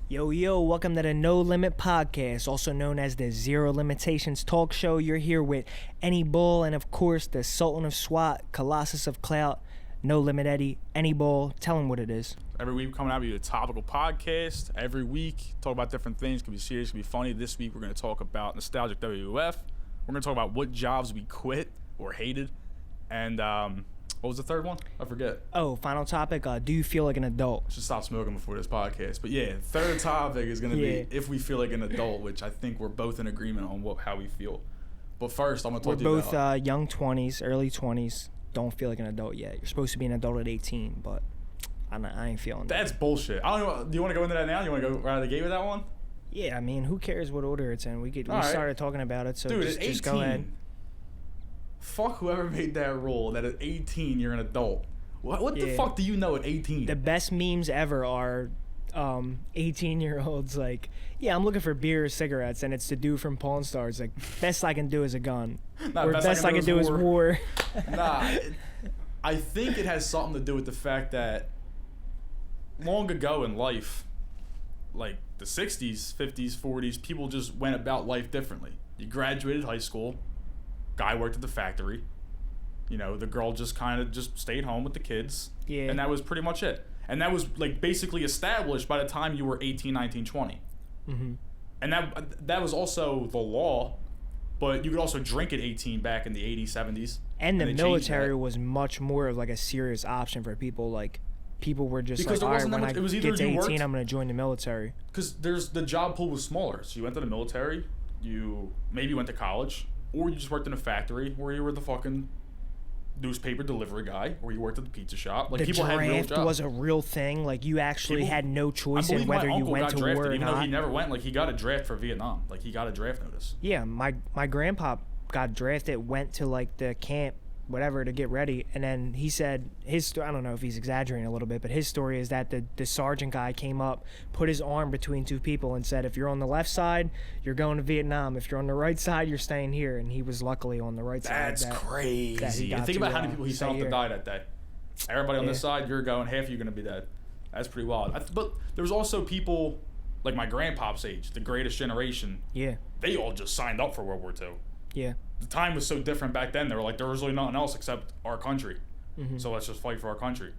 Yo, welcome to the No Limit Podcast, also known as the Zero Limitations Talk Show. You're here with Any Bull and, of course, the Sultan of SWAT, Colossus of Clout, No Limit Eddie. Any Bull, tell him what it is. Every week, we're coming out with a topical podcast. Every week, talk about different things. Could be serious, could be funny. This week, we're going to talk about nostalgic WWF. We're going to talk about what jobs we quit or hated. And what was the third one? I forget. Oh, final topic, do you feel like an adult? I should stop smoking before this podcast. But yeah, third topic is going to be if we feel like an adult, which I think we're both in agreement on how we feel. But first, I'm going to talk to you about... We're both young 20s, early 20s. Don't feel like an adult yet. You're supposed to be an adult at 18, but I ain't feeling that. That's bullshit. I don't know. Do you want to go into that now? You want to go right out of the gate with that one? Yeah, I mean, who cares what order it's in? We started talking about it, so dude, just go ahead. Fuck whoever made that rule that at 18 you're an adult. What the fuck do you know at 18? The best memes ever are 18-year-olds like, yeah, I'm looking for beer or cigarettes, and it's the dude from Pawn Stars like, best I can do is a gun. Or best I can do is war. Nah, I think it has something to do with the fact that long ago in life, like the 60s, 50s, 40s, people just went about life differently. You graduated high school, guy worked at the factory, you know, the girl just kind of just stayed home with the kids, and that was pretty much it. And that was like basically established by the time you were 18, 19, 20. Mm-hmm. And that was also the law, but you could also drink at 18 back in the 80s, 70s. And the military was much more of like a serious option for people. Like, people were just because like, all right, when I get to 18, I'm going to join the military. Because the job pool was smaller. So you went to the military, you maybe went to college, or you just worked in a factory where you were the fucking newspaper delivery guy, or you worked at the pizza shop. Like, the people had real jobs. Draft was a real thing. Like, you actually had no choice in whether you went to war or not. Even though he never went, like, he got a draft for Vietnam. Like, he got a draft notice. Yeah, my grandpa got drafted, went to like the camp, whatever, to get ready, and then he said I don't know if he's exaggerating a little bit, but his story is that the sergeant guy came up, put his arm between two people and said, if you're on the left side, you're going to Vietnam. If you're on the right side, you're staying here. And he was luckily on the right side. That's crazy. Think about how many people he sent off to die that day. Everybody on this side, you're going, half of you are going to be dead. That's pretty wild. But there was also people like my grandpop's age, the greatest generation. Yeah. They all just signed up for World War II. Yeah. The time was so different back then. They were like, there was really nothing else except our country. Mm-hmm. So let's just fight for our country.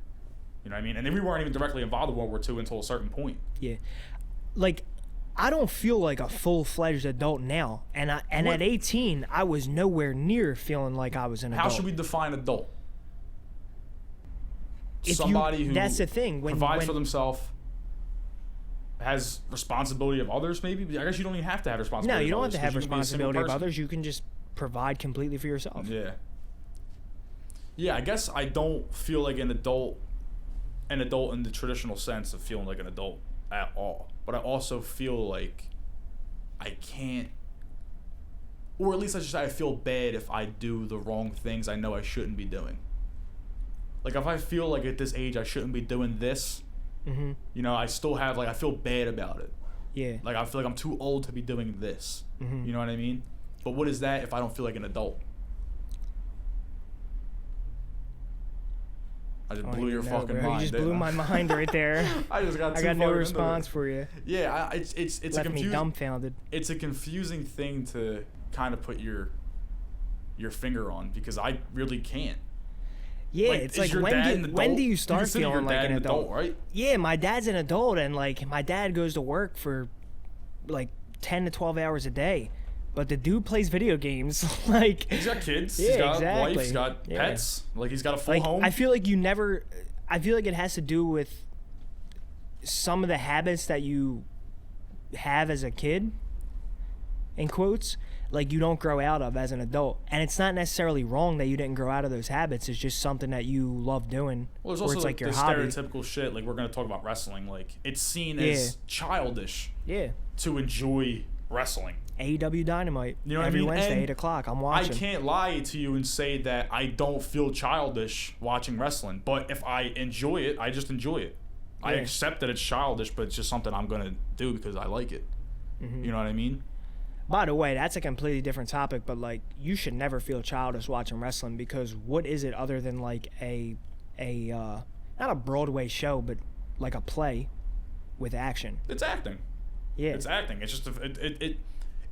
You know what I mean? And then we weren't even directly involved in World War II until a certain point. Yeah. Like, I don't feel like a full-fledged adult now. And at 18, I was nowhere near feeling like I was an adult. How should we define adult? Somebody who that's the thing. Provides for themselves, has responsibility of others, maybe? I guess you don't even have to have responsibility. No, you don't have to have responsibility of others. You can just provide completely for yourself. Yeah, I guess I don't feel like an adult in the traditional sense of feeling like an adult at all. But I also feel like I can't, or at least I feel bad if I do the wrong things I know I shouldn't be doing. Like, if I feel like at this age I shouldn't be doing this, mm-hmm. You know, I still have, like, I feel bad about it. Yeah. Like, I feel like I'm too old to be doing this. Mm-hmm. You know what I mean? But what is that if I don't feel like an adult? I just blew your fucking mind. You just blew my mind right there. I got no response for you. Yeah, it's left me dumbfounded. It's a confusing thing to kind of put your finger on, because I really can't. Yeah, like, it's like, when do you start feeling like an adult, right? Yeah, my dad's an adult, and like, my dad goes to work for like 10 to 12 hours a day. But the dude plays video games. Like, he's got kids. Yeah, he's got a wife. He's got pets. Like, he's got a full home. I feel like it has to do with some of the habits that you have as a kid, in quotes, like, you don't grow out of as an adult. And it's not necessarily wrong that you didn't grow out of those habits. It's just something that you love doing. Well, there's also like your hobby. Stereotypical shit. Like, we're going to talk about wrestling. Like, it's seen as childish to enjoy wrestling. AEW Dynamite, you know, every Wednesday, 8 o'clock. I'm watching. I can't lie to you and say that I don't feel childish watching wrestling. But if I enjoy it, I just enjoy it. Yeah. I accept that it's childish, but it's just something I'm going to do because I like it. Mm-hmm. You know what I mean? By the way, that's a completely different topic, but like you should never feel childish watching wrestling, because what is it other than like a not a Broadway show, but like a play with action? It's acting. Yeah. It's acting. It's just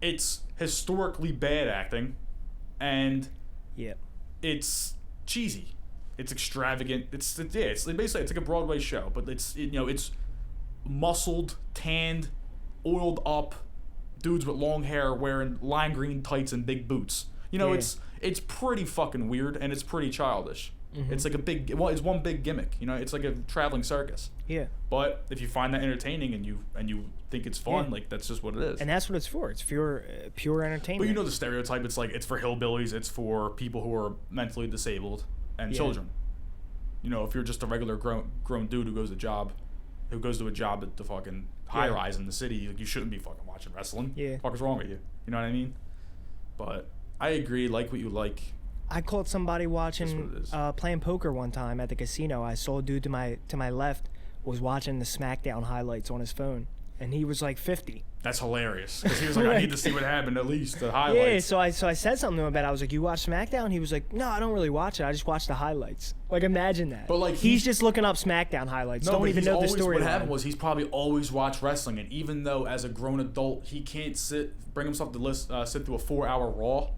it's historically bad acting, and it's cheesy. It's extravagant. It's basically it's like a Broadway show, but it's muscled, tanned, oiled up dudes with long hair wearing lime green tights and big boots. It's pretty fucking weird, and it's pretty childish. Mm-hmm. It's like it's one big gimmick. It's like a traveling circus. Yeah. But if you find that entertaining and you think it's fun, like that's just what it is. And that's what it's for. It's pure entertainment. But the stereotype. It's like it's for hillbillies. It's for people who are mentally disabled and children. If you're just a regular grown dude who goes to a job at the fucking high rise in the city, like, you shouldn't be fucking watching wrestling. Yeah. What the fuck is wrong with you? You know what I mean? But I agree. Like what you like. I caught somebody watching playing poker one time at the casino. I saw a dude to my left was watching the SmackDown highlights on his phone, and he was like 50. That's hilarious, because he was like, I need to see what happened, at least the highlights. Yeah, so I said something to him about it. I was like, you watch SmackDown? He was like, no, I don't really watch it. I just watch the highlights. Like, imagine that. But like he's just looking up SmackDown highlights. Don't even know the story. What happened was he's probably always watched wrestling, and even though as a grown adult he can't bring himself to sit through a 4-hour Raw,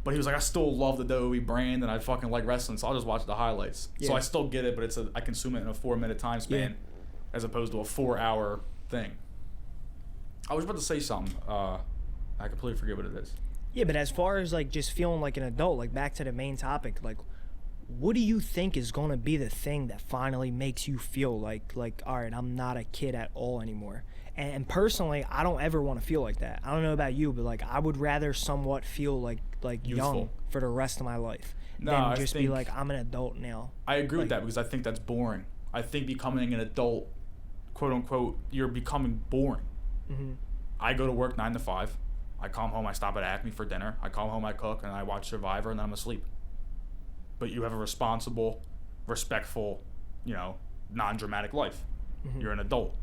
but he was like, I still love the WWE brand, and I fucking like wrestling, so I'll just watch the highlights. Yeah. So I still get it, but I consume it in a 4-minute time span, as opposed to a 4-hour thing. I was about to say something. I completely forget what it is. Yeah, but as far as like just feeling like an adult, like back to the main topic, like what do you think is going to be the thing that finally makes you feel like all right, I'm not a kid at all anymore? And personally, I don't ever want to feel like that. I don't know about you, but like I would rather somewhat feel like young for the rest of my life than just be like, I'm an adult now. I agree with that, because I think that's boring. I think becoming an adult, quote unquote, you're becoming boring. Mm-hmm. I go to work 9 to 5. I come home, I stop at Acme for dinner. I come home, I cook, and I watch Survivor, and then I'm asleep. But you have a responsible, respectful, non-dramatic life. Mm-hmm. You're an adult.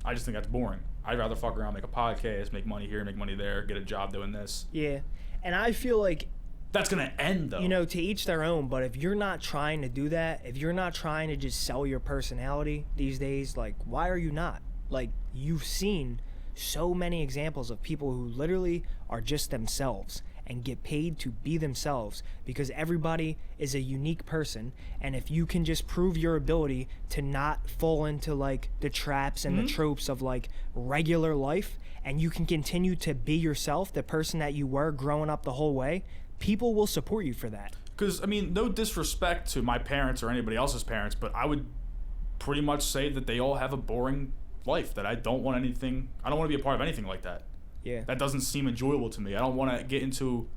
I just think that's boring. I'd rather fuck around, make a podcast, make money here, make money there, get a job doing this. Yeah, and I feel like that's gonna end though. To each their own. But if you're not trying to do that, if you're not trying to just sell your personality these days, like why are you not? Like you've seen so many examples of people who literally are just themselves and get paid to be themselves, because everybody is a unique person, and if you can just prove your ability to not fall into like the traps and the tropes of like regular life, and you can continue to be yourself, the person that you were growing up the whole way, people will support you for that. Because no disrespect to my parents or anybody else's parents, but I would pretty much say that they all have a boring life, that I don't want to be a part of anything like that. Yeah. That doesn't seem enjoyable to me. I don't want to get into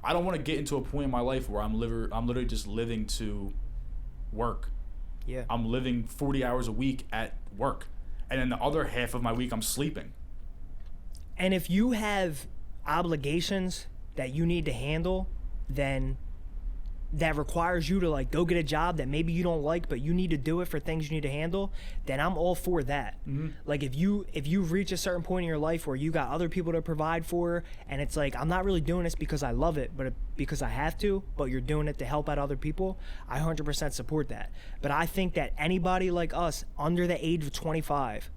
a point in my life where I'm literally just living to work. Yeah. I'm living 40 hours a week at work, and then the other half of my week I'm sleeping. And if you have obligations that you need to handle, then that requires you to like go get a job that maybe you don't like, but you need to do it for things you need to handle, then I'm all for that. Mm-hmm. Like if you reach a certain point in your life where you got other people to provide for, and it's like, I'm not really doing this because I love it, but because I have to, but you're doing it to help out other people, I 100% support that. But I think that anybody like us under the age of 25,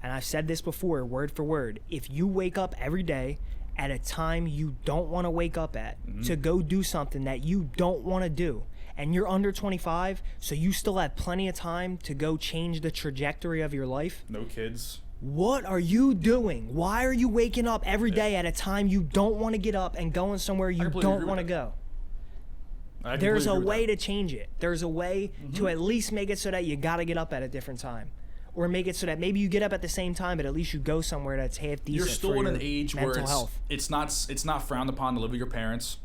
and I've said this before word for word, if you wake up every day at a time you don't want to wake up at, to go do something that you don't want to do, and you're under 25, so you still have plenty of time to go change the trajectory of your life. No kids. What are you doing? Why are you waking up every day at a time you don't want to get up and going somewhere you don't want to go? There's a way to change it. There's a way to at least make it so that you got to get up at a different time. Or make it so that maybe you get up at the same time, but at least you go somewhere that's half decent. You're still in an age where health. it's not frowned upon to live with your parents.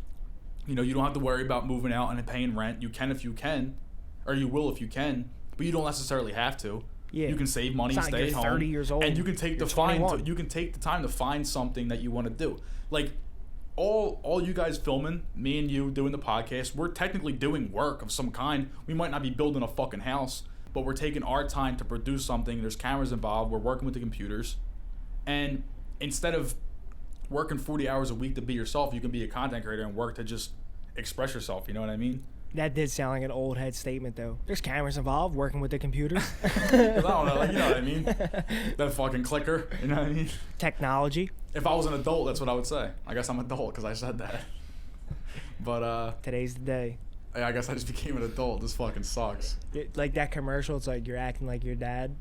You don't have to worry about moving out and paying rent. You can if you can, or you will if you can, but you don't necessarily have to. Yeah. You can save money, stay home, 30 years old, and you can take the time to find something that you want to do. Like all you guys filming, me and you doing the podcast, we're technically doing work of some kind. We might not be building a fucking house, but we're taking our time to produce something. There's cameras involved. We're working with the computers. And instead of working 40 hours a week to be yourself. You can be a content creator and work to just express yourself. You know what I mean? That did sound like an old head statement, though. There's cameras involved, working with the computers. 'Cause I don't know, like, you know what I mean? That fucking clicker, you know what I mean? Technology. If I was an adult, that's what I would say. I guess I'm adult because I said that. But today's the day. I guess I just became an adult. This fucking sucks. Like that commercial, it's like you're acting like your dad.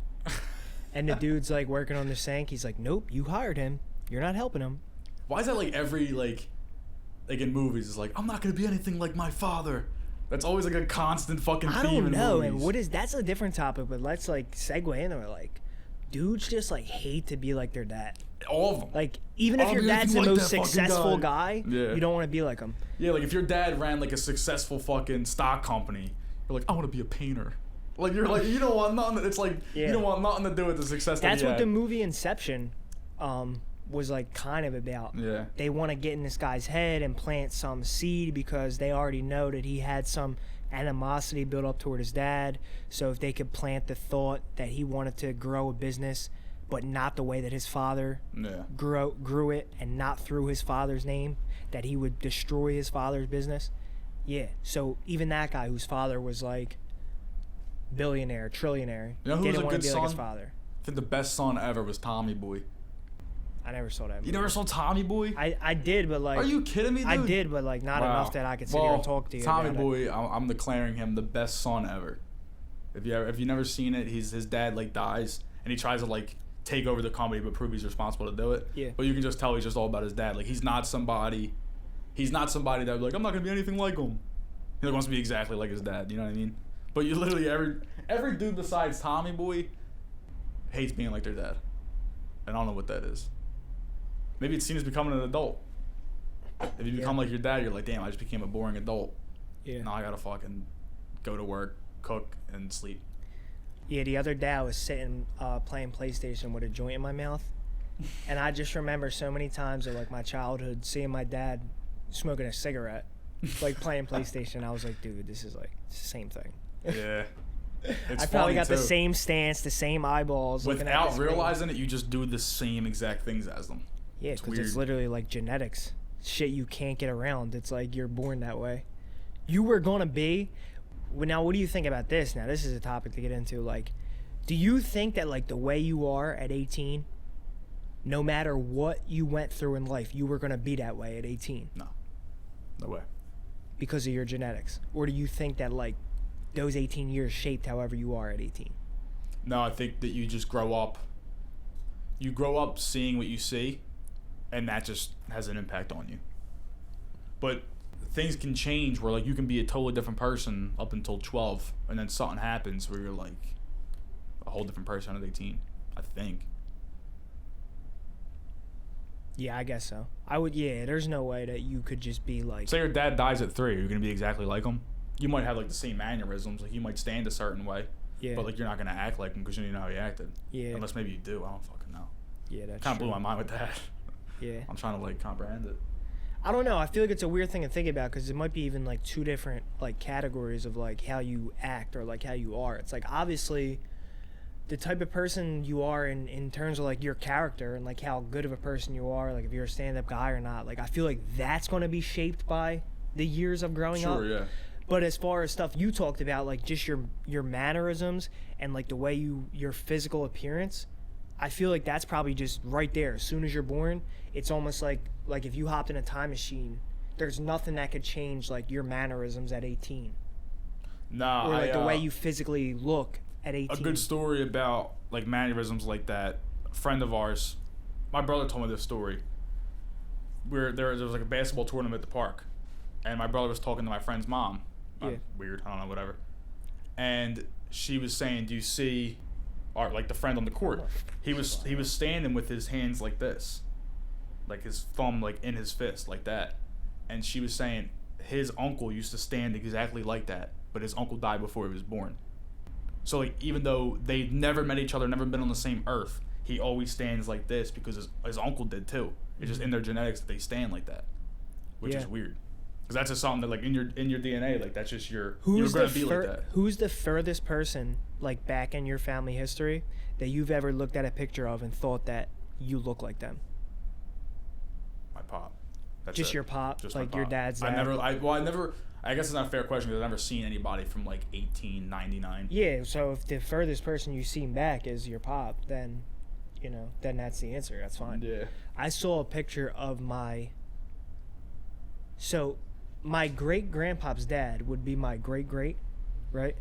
And the dude's like working on the sink. He's like, nope, you hired him. You're not helping him. Why is that like every, like in movies, it's like, I'm not going to be anything like my father. That's always like a constant fucking theme in movies. I don't know, and that's a different topic, but let's like segue into it. Like, dudes just like hate to be like their dad. All of them. Like, even if your dad's the most successful guy, you don't want to be like him. Yeah, like if your dad ran like a successful fucking stock company, you're like, I want to be a painter. Like, you're like, you don't want nothing. It's like, you don't want nothing to do with the success that he had. That's what the movie Inception was like kind of about. Yeah. They want to get in this guy's head and plant some seed because they already know that he had some animosity built up toward his dad. So if they could plant the thought that he wanted to grow a business, but not the way that his father grew it, and not through his father's name, that he would destroy his father's business. Yeah. So even that guy whose father was like billionaire, trillionaire, didn't want to be like his father. I think the best son ever was Tommy Boy. I never saw that movie. You never saw Tommy Boy? I did, but like... Are you kidding me, dude? I did, but like not enough that I could sit here and talk to you Tommy about Boy, I'm declaring him the best son ever. If you've never seen it, his dad like dies, and he tries to like take over the company but prove he's responsible to do it. Yeah. But you can just tell he's just all about his dad. Like, he's not somebody that would be like, I'm not going to be anything like him. He wants to be exactly like his dad, you know what I mean? But you literally, every dude besides Tommy Boy hates being like their dad. And I don't know what that is. Maybe it's seen as becoming an adult. If you become like your dad, you're like, damn, I just became a boring adult. Yeah. Now I gotta fucking go to work, cook, and sleep. Yeah, the other day I was sitting playing PlayStation with a joint in my mouth. And I just remember so many times of like my childhood seeing my dad smoking a cigarette, like playing PlayStation. I was like, dude, this is like it's the same thing. Yeah. I probably got the same stance, the same eyeballs. Without realizing it, you just do the same exact things as them. Yeah, because it's literally like genetics. Shit you can't get around. It's like you're born that way. You were going to be... Now, what do you think about this? Now, this is a topic to get into. Like, do you think that like the way you are at 18, no matter what you went through in life, you were going to be that way at 18? No. No way. Because of your genetics? Or do you think that like those 18 years shaped however you are at 18? No, I think that you just grow up. You grow up seeing what you see, and that just has an impact on you. But things can change where like you can be a totally different person up until 12, and then something happens where you're like a whole different person at 18, I think. Yeah, I guess so. I would. Yeah, there's no way that you could just be like... Say your dad dies at 3, you're going to be exactly like him? You might have like the same mannerisms, like you might stand a certain way, but like you're not going to act like him because you don't know how he acted. Yeah. Unless maybe you do, I don't fucking know. Yeah, that's kind of blew my mind with that. Yeah. I'm trying to like comprehend it. I don't know. I feel like it's a weird thing to think about because it might be even like two different like categories of like how you act or like how you are. It's like obviously the type of person you are in terms of like your character and like how good of a person you are, like if you're a stand-up guy or not. Like I feel like that's going to be shaped by the years of growing up. Sure, yeah. But as far as stuff you talked about, like just your mannerisms and like the way your physical appearance, I feel like that's probably just right there. As soon as you're born, it's almost like if you hopped in a time machine, there's nothing that could change like your mannerisms at 18. Nah, or like the way you physically look at 18. A good story about like mannerisms like that. A friend of ours, my brother told me this story. There was like a basketball tournament at the park, and my brother was talking to my friend's mom. Yeah. Weird, I don't know, whatever. And she was saying, "Do you see?" Or like the friend on the court, he was standing with his hands like this, like his thumb like in his fist like that, and she was saying his uncle used to stand exactly like that, but his uncle died before he was born. So like even though they'd never met each other, never been on the same earth, he always stands like this because his uncle did too. It's just in their genetics that they stand like that, which is weird. Because that's just something that like in your DNA, like that's just you're gonna be like that. Who's the furthest person like back in your family history that you've ever looked at a picture of and thought that you look like them? pop. That's just it. your pop, just like your dad's dad. I guess it's not a fair question because I've never seen anybody from like 1899. Yeah, so if the furthest person you've seen back is your pop, then, then that's the answer. That's fine. Yeah. I saw a picture of my great-grandpop's dad would be my great-great, right?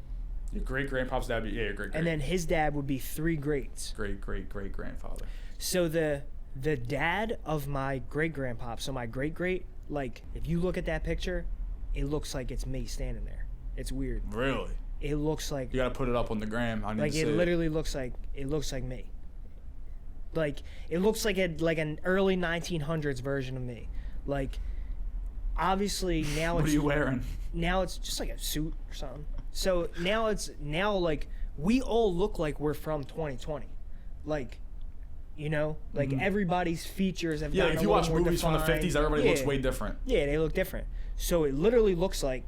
Your great-grandpop's dad would be, your great-great. And then his dad would be 3 greats. Great-great-great-grandfather. So the dad of my great-grandpop, so my great-great, like, if you look at that picture, it looks like it's me standing there. It's weird. Really? It looks like... You gotta put it up on the gram. I need like, to see it literally looks like me. Like, it looks like an early 1900s version of me. Like, obviously, now what are you wearing? Now it's just like a suit or something. So now like, we all look like we're from 2020. Like, everybody's features have gotten if you watch movies defined. from the 50s, everybody looks way different. Yeah, they look different. So it literally looks like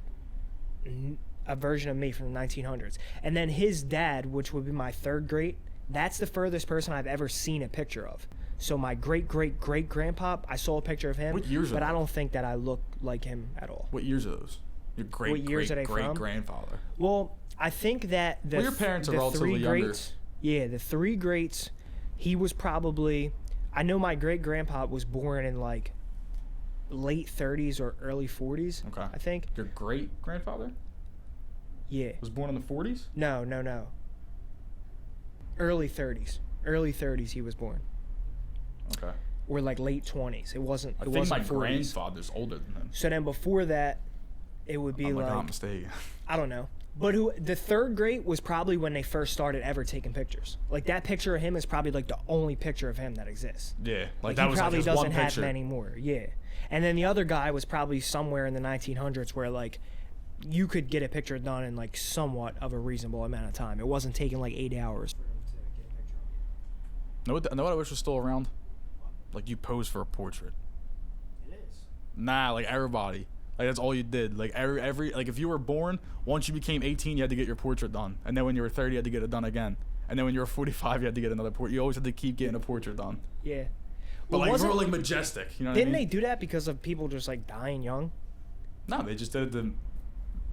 a version of me from the 1900s. And then his dad, which would be my 3rd great, that's the furthest person I've ever seen a picture of. So my great-great-great-grandpop, I saw a picture of him. What years are But those? I don't think that I look like him at all. What years are those? Your great-great-great-grandfather. Well, I think that your parents are relatively younger. Yeah, the 3 greats, he was probably... I know my great-grandpa was born in, like, late 30s or early 40s, okay. I think. Your great-grandfather? Yeah. Was born in the 40s? No. Early 30s. Early 30s he was born. Okay. Or like late 20s. It wasn't. I think my grandfather's older than him. So then before that, it would be like. I'm mistaken. I don't know. But the 3rd great was probably when they first started ever taking pictures. Like that picture of him is probably like the only picture of him that exists. Yeah, like that he was probably like his doesn't one have picture. many more. Yeah, and then the other guy was probably somewhere in the 1900s where like you could get a picture done in like somewhat of a reasonable amount of time. It wasn't taking like 8 hours. Know what I wish was still around? Like you pose for a portrait. It is. Nah, like everybody. Like that's all you did. Like every like if you were born, once you became 18, you had to get your portrait done, and then when you were 30, you had to get it done again, and then when you were 45, you had to get another portrait. You always had to keep getting a portrait done. Yeah. But like we were like majestic, you know? Didn't they do that because of people just like dying young? No, they just did it to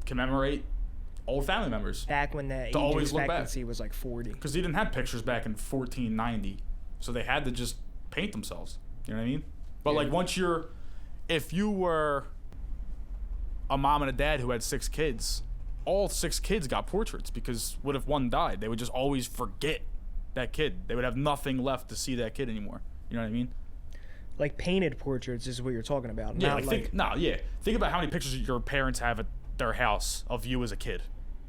commemorate old family members. Back when the age expectancy was like 40. Because they didn't have pictures back in 1490, so they had to just paint themselves. You know what I mean? But like if you were a mom and a dad who had 6 kids, all 6 kids got portraits, because what if one died? They would just always forget that kid. They would have nothing left to see that kid anymore. You know what I mean? Like painted portraits is what you're talking about. Yeah, think about how many pictures your parents have at their house of you as a kid.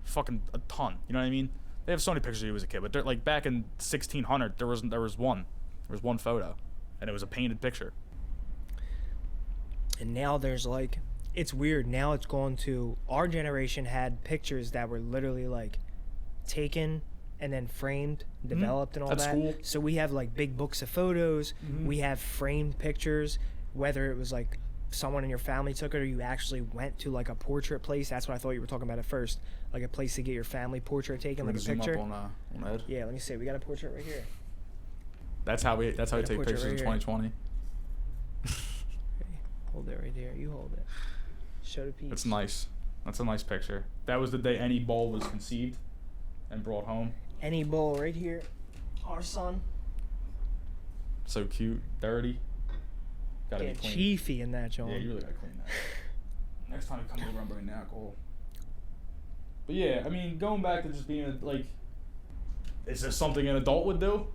Fucking a ton. You know what I mean? They have so many pictures of you as a kid, but they're like back in 1600, there was one photo, and it was a painted picture. And now there's like, it's weird. Now it's gone to, our generation had pictures that were literally like taken and then framed, developed, and all That's that. cool. So we have like big books of photos. We have framed pictures, whether it was like someone in your family took it or you actually went to like a portrait place. That's what I thought you were talking about at first, like a place to get your family portrait taken, like a picture. Up on Ed? Yeah, let me see. We got a portrait right here. That's how we take pictures in 2020. Hold it right there. You hold it. Show the piece. It's nice. That's a nice picture. That was the day any ball was conceived and brought home. Any bull right here. Our son. So cute. Dirty. Gotta be clean. Chiefy in that, John. Yeah, you really gotta clean that. Next time you come over, I'm bringing alcohol. But yeah, I mean, going back to just being like, is this something an adult would do?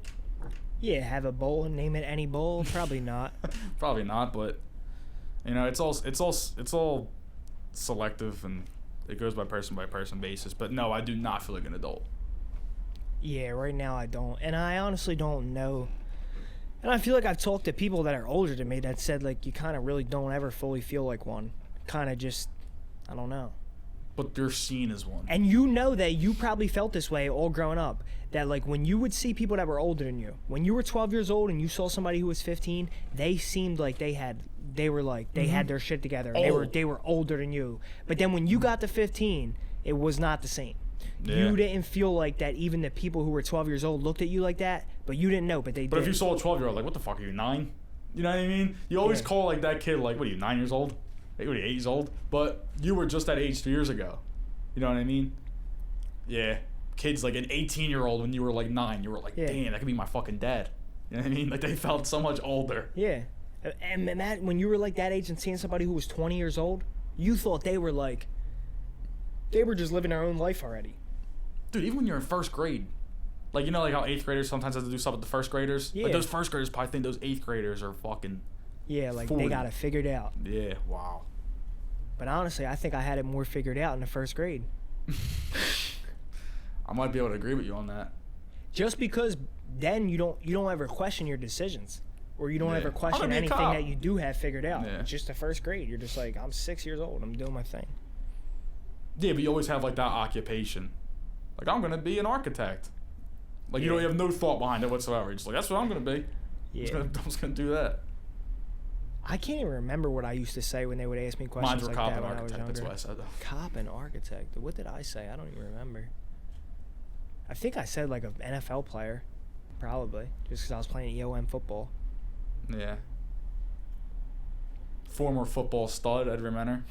Yeah, have a bowl and name it any bowl. Probably not. Probably not, but you know, it's all selective, and it goes by person basis. But no, I do not feel like an adult. Yeah, right now I don't, and I honestly don't know. And I feel like I've talked to people that are older than me that said like you kind of really don't ever fully feel like one. Kind of just, I don't know. But you're seen as one. And you know that you probably felt this way all growing up. That like when you would see people that were older than you, when you were 12 years old and you saw somebody who was 15, they seemed like they had their shit together. Oh. They were older than you. But then when you got to 15, it was not the same. Yeah. You didn't feel like that. Even the people who were 12 years old looked at you like that, but you didn't know. But they did. But if you saw a 12-year-old, like, what the fuck are you, 9? You know what I mean? You always call like that kid like, what are you, 9 years old? What are you, 8 years old? But you were just that age 2 years ago. You know what I mean? Yeah. Kids like an 18-year-old when you were like 9, you were like, damn, that could be my fucking dad. You know what I mean? Like they felt so much older. Yeah. And that, when you were like that age and seeing somebody who was 20 years old, you thought they were just living their own life already. Dude, even when you're in first grade, like, you know, like how 8th graders sometimes have to do stuff with the first graders? Yeah. Like those first graders probably think those 8th graders are fucking 40. They got it figured out. Yeah, wow. But honestly, I think I had it more figured out in the first grade. I might be able to agree with you on that. Just because then you don't ever question your decisions. Or you don't ever question anything that you do have figured out. Yeah. It's just the first grade. You're just like, I'm 6 years old. I'm doing my thing. Yeah, but you always have like that occupation. Like, I'm going to be an architect. Like, you have no thought behind it whatsoever. You're just like, that's what I'm going to be. Yeah. I'm just going to do that. I can't even remember what I used to say when they would ask me questions like that when I was younger. That's what I said, though. Cop and architect. What did I say? I don't even remember. I think I said like an NFL player. Probably. Just because I was playing EOM football. Yeah. Former football stud, Ed Remenner.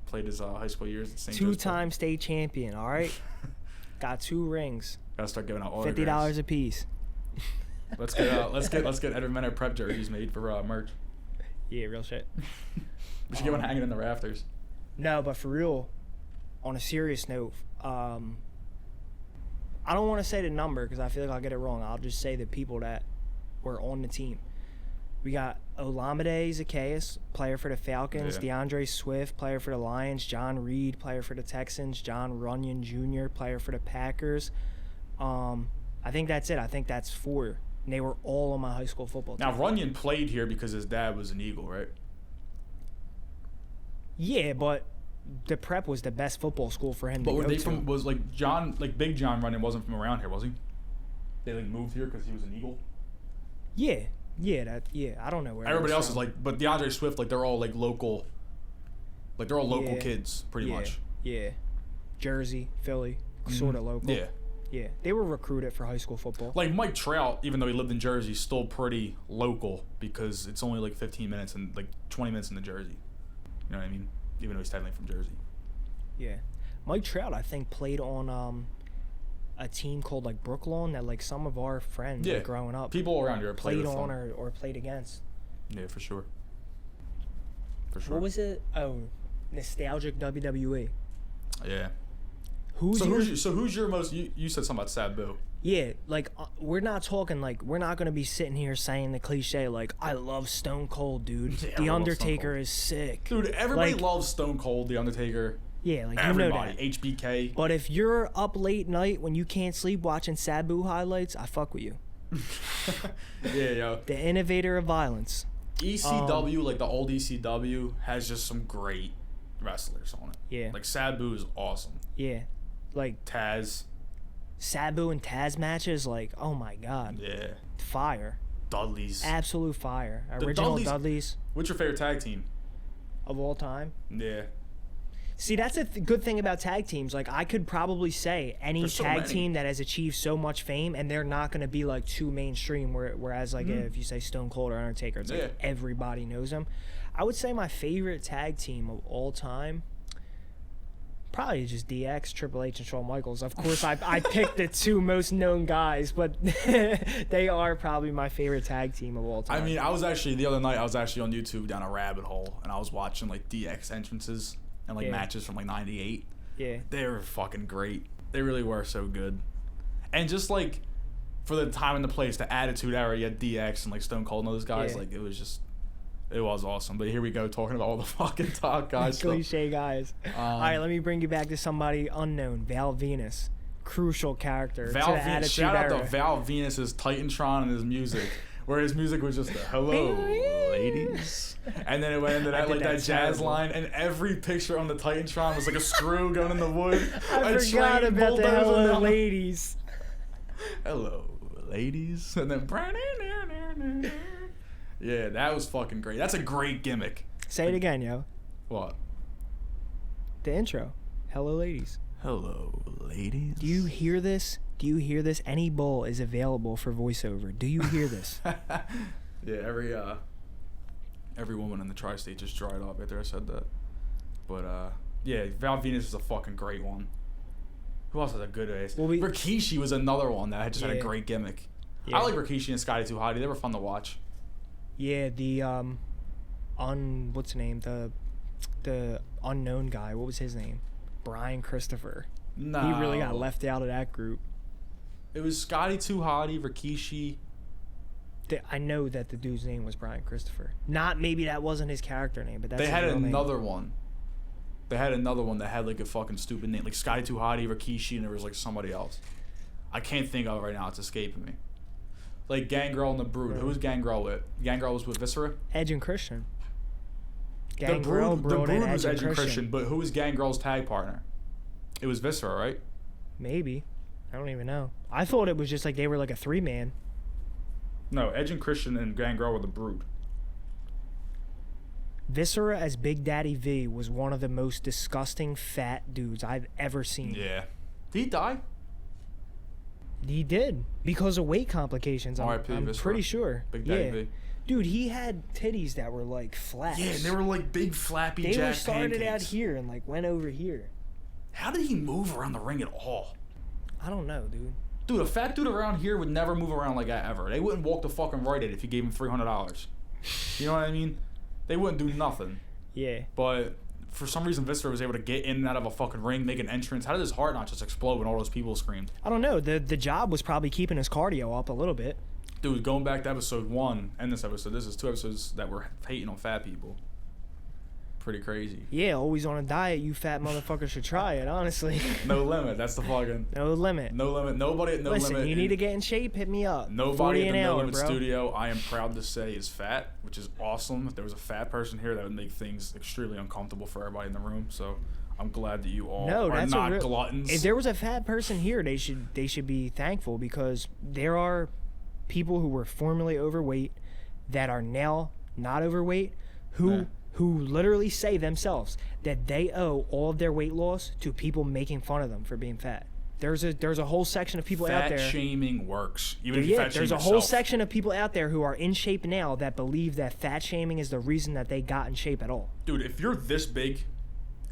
Played his high school years at St. Joe's. 2-time state champion, all right? Got 2 rings. Gotta start giving out autographs. $50 a piece. Let's get Ed Remenner prep jerseys made for merch. Yeah, real shit. We should get one hanging in the rafters. No, but for real, on a serious note, I don't want to say the number because I feel like I'll get it wrong. I'll just say the people that were on the team. We got Olamide Zacchaeus, player for the Falcons. Yeah. DeAndre Swift, player for the Lions. John Reed, player for the Texans. John Runyon Jr., player for the Packers. I think that's it. I think that's 4. And they were all on my high school football team. Now, Runyon played here because his dad was an Eagle, right? Yeah, but the prep was the best football school for him to go to. But were they from, was like John, like Big John Runyon wasn't from around here, was he? They like moved here because he was an Eagle? Yeah. I don't know where. Everybody else is like, but DeAndre Swift, like they're all like local, like they're all local kids, pretty much. Yeah, Jersey, Philly, sort of local. Yeah, they were recruited for high school football. Like Mike Trout, even though he lived in Jersey, is still pretty local because it's only like 15 minutes and like 20 minutes into Jersey. You know what I mean? Even though he's technically from Jersey. Yeah, Mike Trout, I think, played on a team called like Brooklawn that like some of our friends like, growing up, people around here played on or played against. Yeah, for sure. What was it? Oh, nostalgic WWE. Yeah. Who's your most? You said something about Sabu. Yeah, like we're not talking like we're not gonna be sitting here saying the cliche like I love Stone Cold, dude. Yeah, The Undertaker is sick. Dude, everybody loves Stone Cold, The Undertaker. Yeah, like everybody, you know that. HBK. But if you're up late night when you can't sleep watching Sabu highlights, I fuck with you. Yeah, yo. The innovator of violence. ECW, like the old ECW, has just some great wrestlers on it. Yeah. Like Sabu is awesome. Yeah. Like Taz. Sabu and Taz matches, like, oh my god. Yeah. Fire. Dudleys. Absolute fire. Original Dudleys. What's your favorite tag team? Of all time? Yeah. See, that's a good thing about tag teams. Like, I could probably say any tag team that has achieved so much fame, and they're not going to be, like, too mainstream, whereas, like, if you say Stone Cold or Undertaker, it's like everybody knows them. I would say my favorite tag team of all time, probably just DX, Triple H, and Shawn Michaels. Of course, I picked the 2 most known guys, but they are probably my favorite tag team of all time. I mean, the other night, I was actually on YouTube down a rabbit hole, and I was watching, like, DX entrances. And, like, matches from, like, 98. Yeah. They were fucking great. They really were so good. And just, like, for the time and the place, the Attitude Era, you had DX and, like, Stone Cold and those guys. Like, it was awesome. But here we go, talking about all the fucking top guys. Cliche guys. All right, let me bring you back to somebody unknown. Val Venus. Crucial character. Val Venus. Shout out to Val Venus's Titantron and his music. Where his music was just hello, ladies. And then it went into that, like, that jazz line. And every picture on the Titantron was like a screw going in the wood. I forgot about the hello, ladies. Hello, ladies. And then... Yeah, that was fucking great. That's a great gimmick. Say it again, yo. What? The intro. Hello, ladies. Hello, ladies. Do you hear this? Any bowl is available for voiceover. Do you hear this? Yeah, every woman in the tri-state just dried up after I said that. But yeah, Val Venus is a fucking great one. Who else has a good ace? Well, Rikishi was another one that had a great gimmick. Yeah. I like Rikishi and Scotty 2 Hotty. They were fun to watch. Yeah, the what's his name? The unknown guy. What was his name? Brian Christopher. No. He really got left out of that group. It was Scotty 2 Hotty, Rikishi. I know that the dude's name was Brian Christopher. Not maybe that wasn't his character name, but that's they had another one. They had another one that had like a fucking stupid name, like Scotty 2 Hotty, Rikishi, and there was like somebody else. I can't think of it right now. It's escaping me. Like Gangrel and the Brood. Right. Who was Gangrel with? Gangrel was with Viscera? Edge and Christian. Gangrel, the Brood was Edge and Christian, but who was Gangrel's tag partner? It was Viscera, right? Maybe. I don't even know. I thought it was just like they were like a 3-man. No, Edge and Christian and Gangrel were the Brood. Viscera as Big Daddy V was one of the most disgusting fat dudes I've ever seen. Yeah. Did he die? He did. Because of weight complications. I'm pretty sure. Big Daddy V. Dude, he had titties that were like flaps. Yeah, they were like big flappy jack pancakes. They were started out here and like went over here. How did he move around the ring at all? I don't know, dude. Dude, a fat dude around here would never move around like that ever. They wouldn't walk the fucking right at if you gave him $300. You know what I mean? They wouldn't do nothing. Yeah. But for some reason, Viscera was able to get in and out of a fucking ring, make an entrance. How did his heart not just explode when all those people screamed? I don't know. The job was probably keeping his cardio up a little bit. Dude, going back to episode 1 and this episode, this is 2 episodes that were hating on fat people. Pretty crazy. Yeah, always on a diet. You fat motherfuckers should try it, honestly. No limit. That's the fucking. No limit. No limit. Nobody at No Listen, Limit. You need to get in shape, hit me up. Nobody at the No Limit studio, I am proud to say, is fat, which is awesome. If there was a fat person here, that would make things extremely uncomfortable for everybody in the room. So I'm glad that you all are not gluttons. If there was a fat person here, they should be thankful, because there are people who were formerly overweight that are now not overweight who literally say themselves that they owe all of their weight loss to people making fun of them for being fat. There's a whole section of people out there. Fat shaming works. Even if you fat shame there's a whole section of people out there who are in shape now that believe that fat shaming is the reason that they got in shape at all. Dude, if you're this big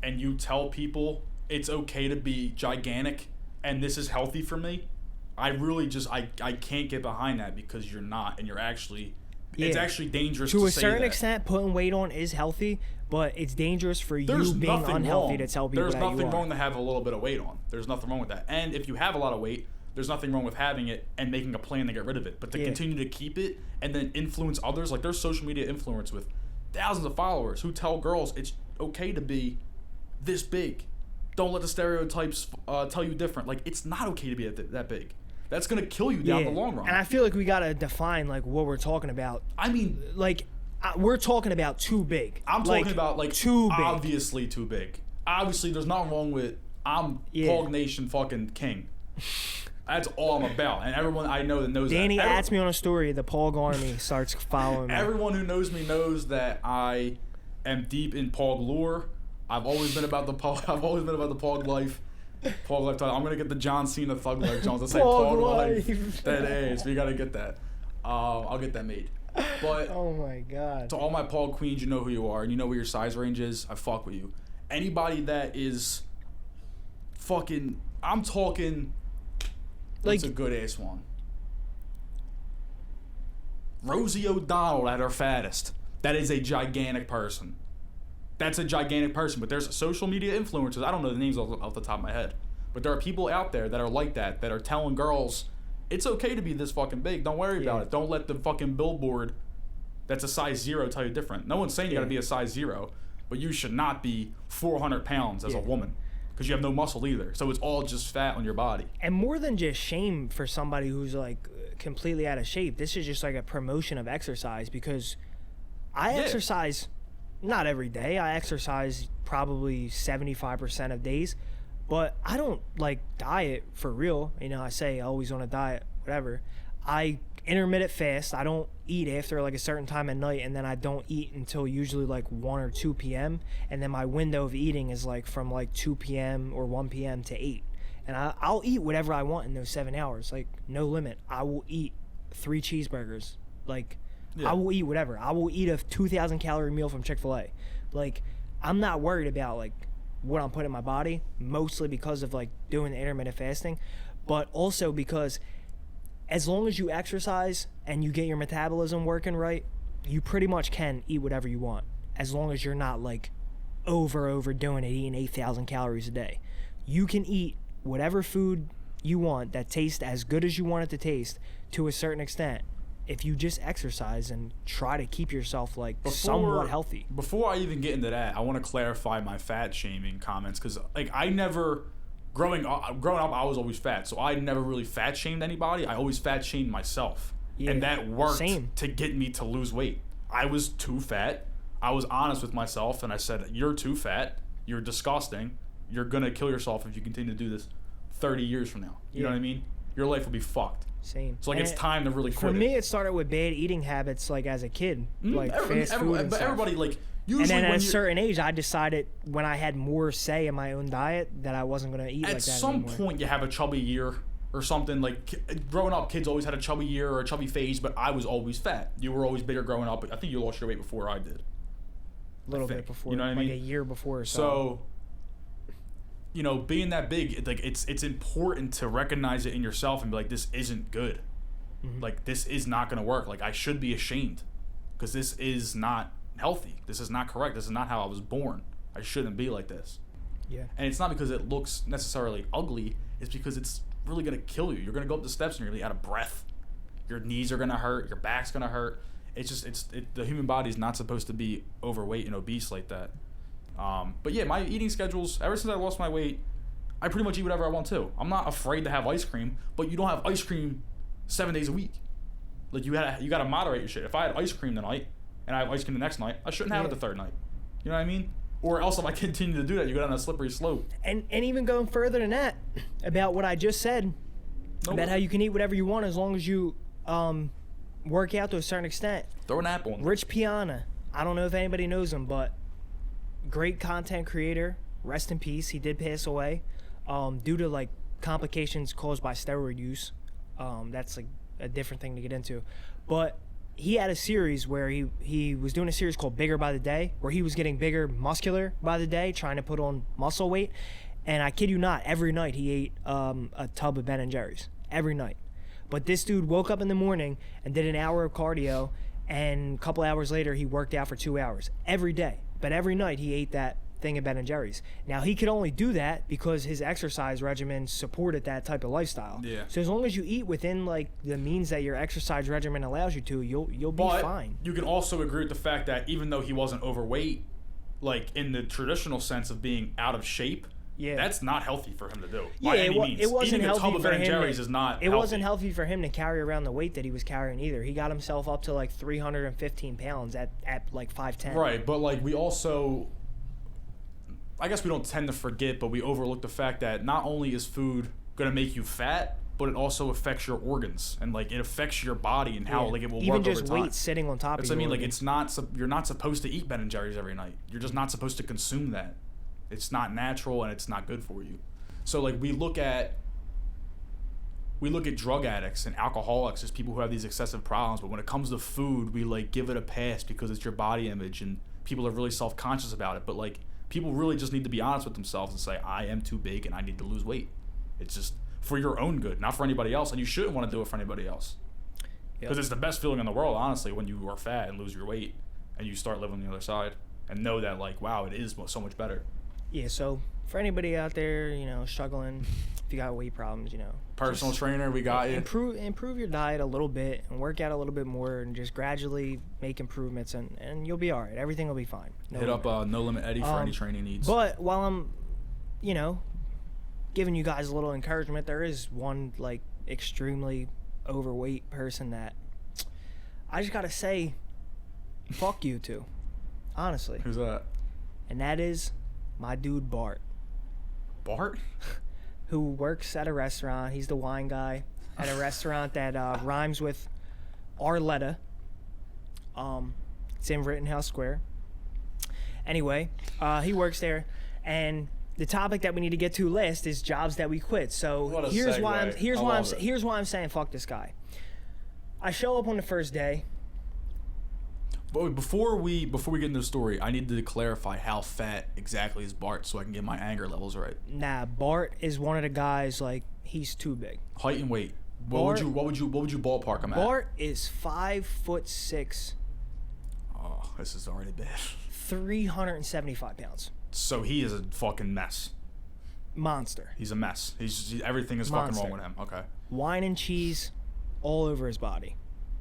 and you tell people it's okay to be gigantic and this is healthy for me, I really just I can't get behind that, because you're not, and you're actually. Yeah. It's actually dangerous to say that. To a certain extent, putting weight on is healthy, but it's dangerous for you being unhealthy to tell people that you are. There's nothing wrong to have a little bit of weight on. There's nothing wrong with that. And if you have a lot of weight, there's nothing wrong with having it and making a plan to get rid of it. But to continue to keep it and then influence others, like there's social media influencers with thousands of followers who tell girls it's okay to be this big. Don't let the stereotypes tell you different. Like, it's not okay to be that big. That's going to kill you down the long run. And I feel like we got to define, like, what we're talking about. I mean... Like, we're talking about too big. I'm talking about, like, too big. Obviously too big. Obviously, there's nothing wrong with... I'm Pog Nation fucking king. That's all I'm about. And everyone I know that knows Danny that. Danny adds me on a story. The Pog Army starts following me. Everyone who knows me knows that I am deep in Pog lore. I've always been about the Pog life. Pog life title. I'm gonna get the John Cena Thug Life Jones. Let's say Pog life. That is. We gotta get that. I'll get that made. But oh my god. To all my Pog queens, you know who you are, and you know where your size range is. I fuck with you. Anybody that is fucking, I'm talking. Like, what's a good ass one? Rosie O'Donnell at her fattest. That is a gigantic person. That's a gigantic person, but there's social media influencers. I don't know the names off the top of my head, but there are people out there that are like that are telling girls, it's okay to be this fucking big. Don't worry about it. Don't let the fucking billboard that's a size 0 tell you different. No one's saying you gotta be a size 0, but you should not be 400 pounds as a woman, because you have no muscle either. So it's all just fat on your body. And more than just shame for somebody who's like completely out of shape, this is just like a promotion of exercise, because I exercise. Not every day. I exercise probably 75% of days, but I don't like diet for real. You know, I say always on a diet, whatever. I intermittent fast. I don't eat after like a certain time at night, and then I don't eat until usually like 1 or 2 p.m. And then my window of eating is like from like 2 p.m. or 1 p.m. to 8. And I'll eat whatever I want in those 7 hours. Like, no limit. I will eat 3 cheeseburgers. Like, I will eat whatever. I will eat a 2,000 calorie meal from Chick-fil-A. Like, I'm not worried about like what I'm putting in my body, mostly because of like doing the intermittent fasting, but also because as long as you exercise and you get your metabolism working right, you pretty much can eat whatever you want, as long as you're not like overdoing it, eating 8,000 calories a day. You can eat whatever food you want that tastes as good as you want it to taste to a certain extent, if you just exercise and try to keep yourself like somewhat healthy. Before I even get into that, I want to clarify my fat shaming comments, because like I never, growing up I was always fat, so I never really fat shamed anybody. I always fat shamed myself, and that worked to get me to lose weight. I was too fat. I was honest with myself, and I said, "You're too fat. You're disgusting. You're gonna kill yourself if you continue to do this 30 years from now." You know what I mean? Your life will be fucked. Same. So like, it's time to really quit. For me, it started with bad eating habits, like as a kid, like fast food and stuff. Everybody, like, usually, and then at a certain age, I decided when I had more say in my own diet that I wasn't gonna eat like that anymore. At some point, you have a chubby year or something. Like, growing up, kids always had a chubby year or a chubby phase, but I was always fat. You were always bigger growing up. I think you lost your weight before I did. A little bit before, you know what I mean? Like a year before or so. So, you know, being that big, like it's important to recognize it in yourself and be like, this isn't good. Like, this is not going to work. Like, I should be ashamed because this is not healthy. This is not correct. This is not how I was born. I shouldn't be like this. Yeah. And it's not because it looks necessarily ugly. It's because it's really going to kill you. You're going to go up the steps and you're going to be out of breath. Your knees are going to hurt. Your back's going to hurt. It's just, the human body is not supposed to be overweight and obese like that. But yeah, my eating schedules, ever since I lost my weight, I pretty much eat whatever I want to. I'm not afraid to have ice cream, but you don't have ice cream 7 days a week. Like, you gotta moderate your shit. If I had ice cream tonight and I have ice cream the next night, I shouldn't have it the third night. You know what I mean? Or else if I continue to do that, you go down a slippery slope. And even going further than that, about what I just said, about how you can eat whatever you want as long as you work out to a certain extent. Throw an apple in there. Rich Piana. I don't know if anybody knows him, but great content creator. Rest in peace. He did pass away due to like complications caused by steroid use. That's like a different thing to get into, but he had a series where he was doing a series called Bigger by the Day, where he was getting bigger, muscular by the day, trying to put on muscle weight. And I kid you not, every night he ate a tub of Ben & Jerry's every night. But this dude woke up in the morning and did an hour of cardio, and a couple hours later he worked out for 2 hours every day. But every night he ate that thing of Ben & Jerry's. Now, he could only do that because his exercise regimen supported that type of lifestyle. Yeah. So as long as you eat within like the means that your exercise regimen allows you to, you'll be fine. You can also agree with the fact that even though he wasn't overweight, like in the traditional sense of being out of shape, that's not healthy for him to do. By any means. It wasn't Eating healthy a tub of for Ben him. Jerry's is not it healthy. wasn't healthy for him to carry around the weight that he was carrying either. He got himself up to like 315 pounds at like 5'10". Right, but like we also, I guess we don't tend to forget, but we overlook the fact that not only is food going to make you fat, but it also affects your organs, and like it affects your body and how like it will even work over just time. weight sitting on top of you. I mean, like it's not, you're not supposed to eat Ben & Jerry's every night. You're just not supposed to consume that. It's not natural and it's not good for you. So like we look at drug addicts and alcoholics as people who have these excessive problems, but when it comes to food, we like give it a pass because it's your body image and people are really self-conscious about it. But like people really just need to be honest with themselves and say, I am too big and I need to lose weight. It's just for your own good, not for anybody else, and you shouldn't want to do it for anybody else. Because it's the best feeling in the world, honestly, when you are fat and lose your weight and you start living on the other side and know that like, wow, it is so much better. Yeah, so for anybody out there, you know, struggling, if you got weight problems, you know, personal trainer, we got you. Improve your diet a little bit and work out a little bit more and just gradually make improvements and you'll be all right. Everything will be fine. Hit up No Limit Eddie for any training needs. But while I'm, you know, giving you guys a little encouragement, there is one like extremely overweight person that I just gotta say, fuck you to, honestly. Who's that? And that is my dude Bart. Bart? Who works at a restaurant. He's the wine guy at a restaurant that rhymes with Arletta. It's in Rittenhouse Square. Anyway, he works there, and the topic that we need to get to last is jobs that we quit. So here's why I'm saying fuck this guy. I show up on the first day. But before we get into the story, I need to clarify how fat exactly is Bart so I can get my anger levels right. Nah, Bart is one of the guys, like, he's too big. Height and weight. What would you ballpark him at? Bart is 5'6". Oh, this is already bad. 375 pounds. So he is a fucking mess. Monster. He's a mess. Everything is fucking wrong with him. Okay. Wine and cheese all over his body.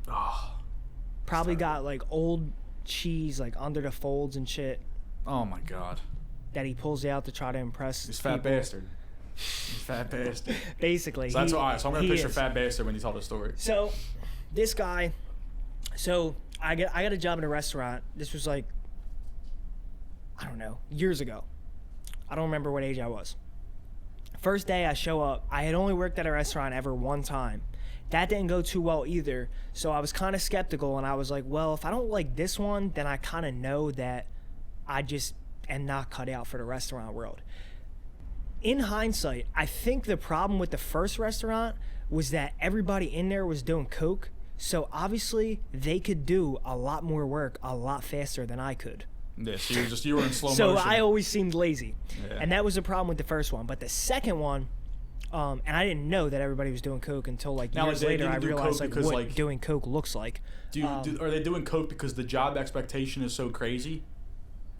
Oh. Probably got like old cheese like under the folds and shit. Oh my god. That he pulls out to try to impress. He's fat bastard. He's fat bastard. Basically. So that's why. So I'm gonna picture fat bastard when you tell the story. So, this guy. So I got a job in a restaurant. This was like, I don't know, years ago. I don't remember what age I was. First day I show up. I had only worked at a restaurant ever one time. That didn't go too well either, so I was kind of skeptical, and I was like, well, if I don't like this one, then I kind of know that I just am not cut out for the restaurant world. In hindsight, I think the problem with the first restaurant was that everybody in there was doing coke, so obviously they could do a lot more work a lot faster than I could. Yeah, so you were in slow so motion. I always seemed lazy, yeah. And that was the problem with the first one. But the second one, and I didn't know that everybody was doing coke until like years later. I realized like what doing coke looks like. Are they doing coke because the job expectation is so crazy?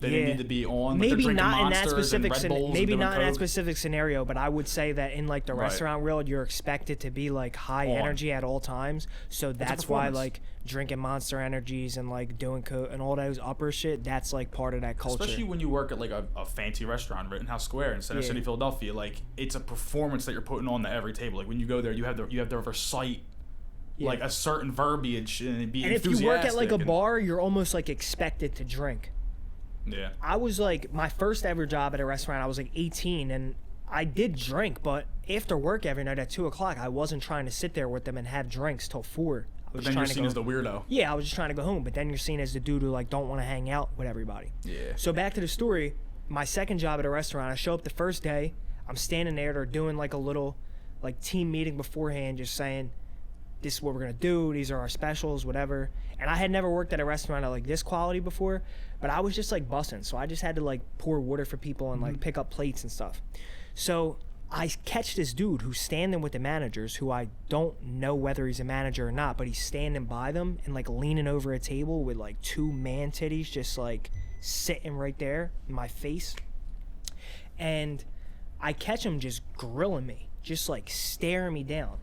They didn't need to be on. Maybe not in that specific. Maybe not in that specific scenario, but I would say that in like the restaurant world, you're expected to be like high energy at all times. So that's why like drinking Monster Energies and like doing coke and all those upper shit. That's like part of that culture. Especially when you work at like a fancy restaurant, Rittenhouse Square in Center City, Philadelphia. Like it's a performance that you're putting on to every table. Like when you go there, you have to recite. Like a certain verbiage and be enthusiastic. And if you work at like a bar, you're almost like expected to drink. Yeah. I was like, my first ever job at a restaurant, I was like 18, and I did drink, but after work every night at 2 o'clock, I wasn't trying to sit there with them and have drinks till 4. But then you're seen as the weirdo. Yeah, I was just trying to go home, but then you're seen as the dude who like don't want to hang out with everybody. Yeah. So back to the story, my second job at a restaurant, I show up the first day, I'm standing there, they're doing like a little like team meeting beforehand, just saying, this is what we're going to do, these are our specials, whatever. And I had never worked at a restaurant at like this quality before, but I was just like bussing. So I just had to like pour water for people and like pick up plates and stuff. So I catch this dude who's standing with the managers, who I don't know whether he's a manager or not, but he's standing by them and like leaning over a table with like 2 man titties just like sitting right there in my face. And I catch him just grilling me, just like staring me down.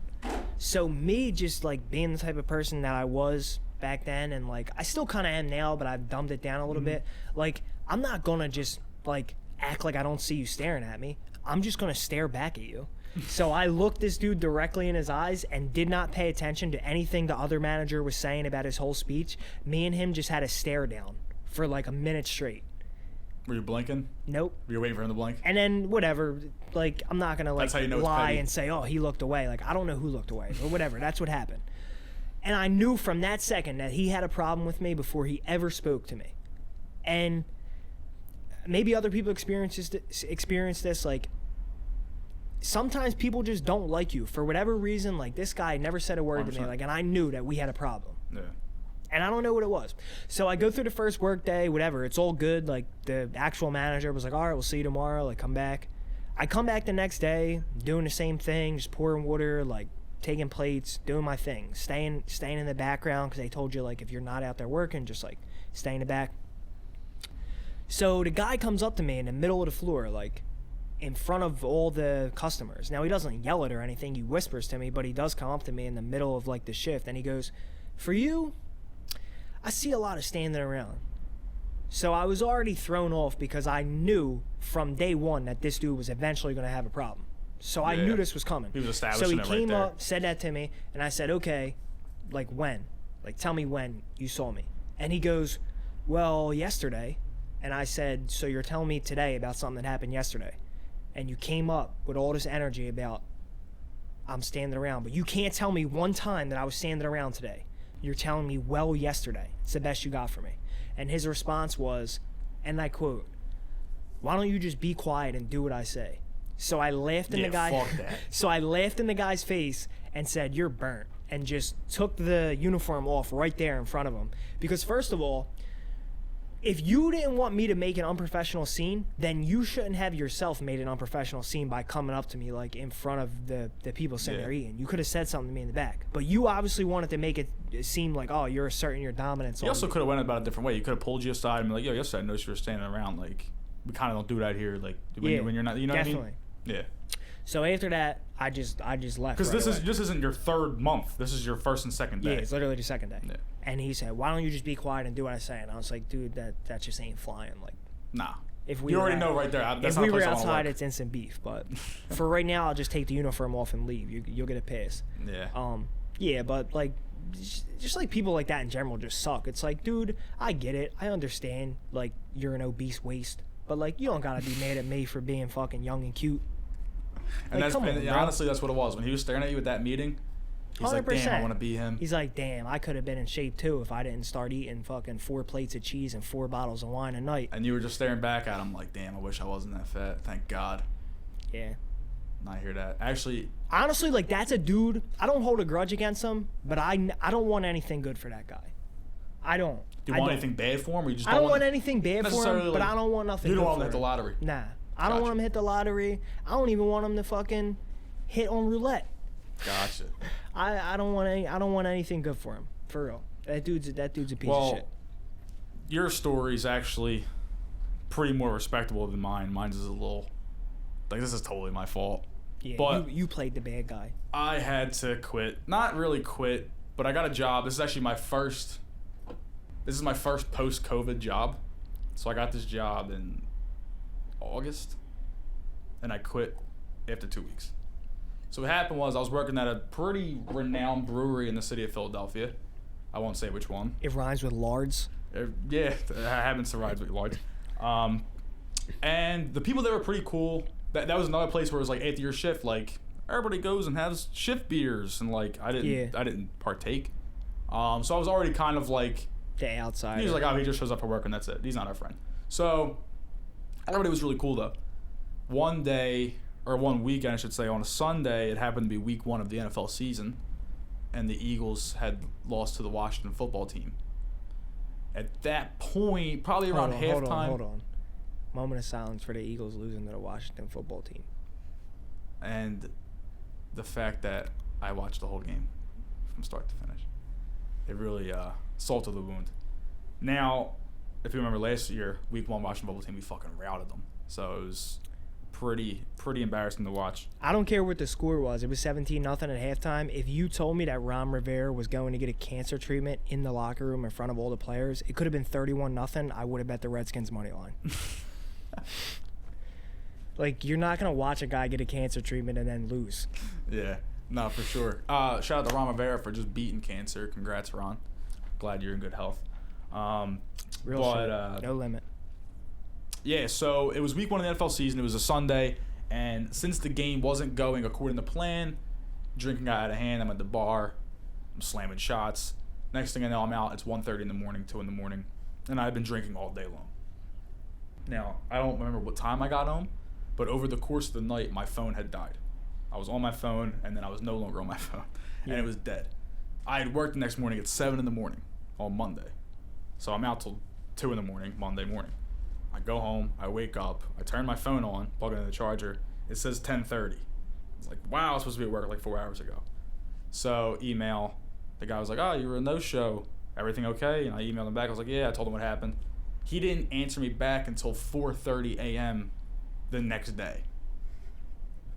So me just like being the type of person that I was back then, and like I still kind of am now, but I've dumbed it down a little bit. Like I'm not gonna just like act like I don't see you staring at me. I'm just gonna stare back at you. So I looked this dude directly in his eyes and did not pay attention to anything the other manager was saying about his whole speech. Me and him just had a stare down for like a minute straight. Were you blinking? Nope. Were you waiting for him to blink? And then whatever, like I'm not gonna like lie and say, oh, he looked away. Like I don't know who looked away or whatever. That's what happened. And I knew from that second that he had a problem with me before he ever spoke to me. And maybe other people experience this. Like sometimes people just don't like you for whatever reason. Like this guy never said a word 100%. To me. Like, and I knew that we had a problem. Yeah. And I don't know what it was. So I go through the first work day, whatever. It's all good. Like, the actual manager was like, all right, we'll see you tomorrow. Like, come back. I come back the next day, doing the same thing, just pouring water, like, taking plates, doing my thing. Staying in the background, because they told you, like, if you're not out there working, just, like, stay in the back. So the guy comes up to me in the middle of the floor, like, in front of all the customers. Now, he doesn't yell it or anything. He whispers to me, but he does come up to me in the middle of, like, the shift. And he goes, for you, I see a lot of standing around. So I was already thrown off because I knew from day one that this dude was eventually going to have a problem. So I knew this was coming. He was establishing it right there. So he came up, said that to me, and I said, okay, like when? Like tell me when you saw me. And he goes, well, yesterday. And I said, so you're telling me today about something that happened yesterday. And you came up with all this energy about I'm standing around, but you can't tell me one time that I was standing around today. You're telling me, well, yesterday. It's the best you got for me. And his response was, and I quote, why don't you just be quiet and do what I say? So I laughed in the guy. Fuck that. So I laughed in the guy's face and said, you're burnt. and just took the uniform off right there in front of him. Because first of all, if you didn't want me to make an unprofessional scene, then you shouldn't have yourself made an unprofessional scene by coming up to me like in front of the people sitting there eating. You could have said something to me in the back. But you obviously wanted to make it seem like, oh, you're asserting your dominance. You also could have went about it a different way. You could have pulled you aside and been like, yo, yesterday I noticed you were standing around. Like, we kind of don't do that here. Like, when you're not, you know definitely. what I mean? Yeah. So after that, I just left. Because this isn't your third month. This is your first and second day. Yeah, it's literally the second day. Yeah. And he said, "Why don't you just be quiet and do what I say?" And I was like, "Dude, that just ain't flying." Like, nah. You already know right there. That's if we were outside, it's instant beef. But for right now, I'll just take the uniform off and leave. You'll get a pass. Yeah. Yeah, but like, just like people like that in general just suck. It's like, dude, I get it. I understand. Like, you're an obese waste, but like, you don't gotta be mad at me for being fucking young and cute. And like, honestly, that's what it was. When he was staring at you at that meeting, he's 100%. Like, damn, I want to be him. He's like, damn, I could have been in shape too if I didn't start eating fucking 4 plates of cheese and 4 bottles of wine a night. And you were just staring back at him like, damn, I wish I wasn't that fat. Thank God. Yeah. I hear that. Actually, honestly, like, that's a dude. I don't hold a grudge against him, but I don't want anything good for that guy. I don't. Do you want anything bad for him, or you just I don't want anything bad for him, but I don't want nothing. You don't good want him for to hit the lottery. Nah, I don't want him to hit the lottery. I don't even want him to fucking hit on roulette. Gotcha. I don't want anything good for him, for real. That dude's a piece of shit. Your story's actually pretty more respectable than mine. Mine's is a little like, this is totally my fault. Yeah, but you played the bad guy. I had to quit. Not really quit, but I got a job. This is actually my first post-COVID job. So I got this job in August, and I quit after 2 weeks. So what happened was I was working at a pretty renowned brewery in the city of Philadelphia. I won't say which one. It rhymes with lards. Yeah, I haven't rhymes with lards. And the people there were pretty cool. That was another place where it was like, after your shift, like, everybody goes and has shift beers, and like I didn't partake. So I was already kind of like the outside. He's like, oh, he just shows up for work and that's it. He's not our friend. So everybody was really cool though. One weekend, I should say, on a Sunday, it happened to be week 1 of the NFL season, and the Eagles had lost to the Washington football team. At that point, probably around halftime. Hold on. Moment of silence for the Eagles losing to the Washington football team. And the fact that I watched the whole game from start to finish, it really salted the wound. Now, if you remember last year, week 1 Washington football team, we fucking routed them. So it was pretty embarrassing to watch. I don't care what the score was. It was 17-0 at halftime. If you told me that Ron Rivera was going to get a cancer treatment in the locker room in front of all the players, it could have been 31-0. I would have bet the Redskins money line. Like, you're not gonna watch a guy get a cancer treatment and then lose. Yeah, no, for sure. Shout out to Ron Rivera for just beating cancer. Congrats, Ron. Glad you're in good health. No limit. Yeah, so it was week 1 of the NFL season. It was a Sunday, and since the game wasn't going according to plan, drinking got out of hand. I'm at the bar. I'm slamming shots. Next thing I know, I'm out. It's 1:30 in the morning, 2 in the morning, and I've been drinking all day long. Now, I don't remember what time I got home, but over the course of the night, my phone had died. I was on my phone, and then I was no longer on my phone, and it was dead. I had worked the next morning at 7 in the morning on Monday, so I'm out till 2 in the morning, Monday morning. I go home, I wake up, I turn my phone on, plug it in the charger. It says 10:30. It's like, wow, I was supposed to be at work like 4 hours ago. So email, the guy was like, oh, you were a no-show. Everything okay? And I emailed him back. I was like, yeah, I told him what happened. He didn't answer me back until 4:30 a.m. the next day.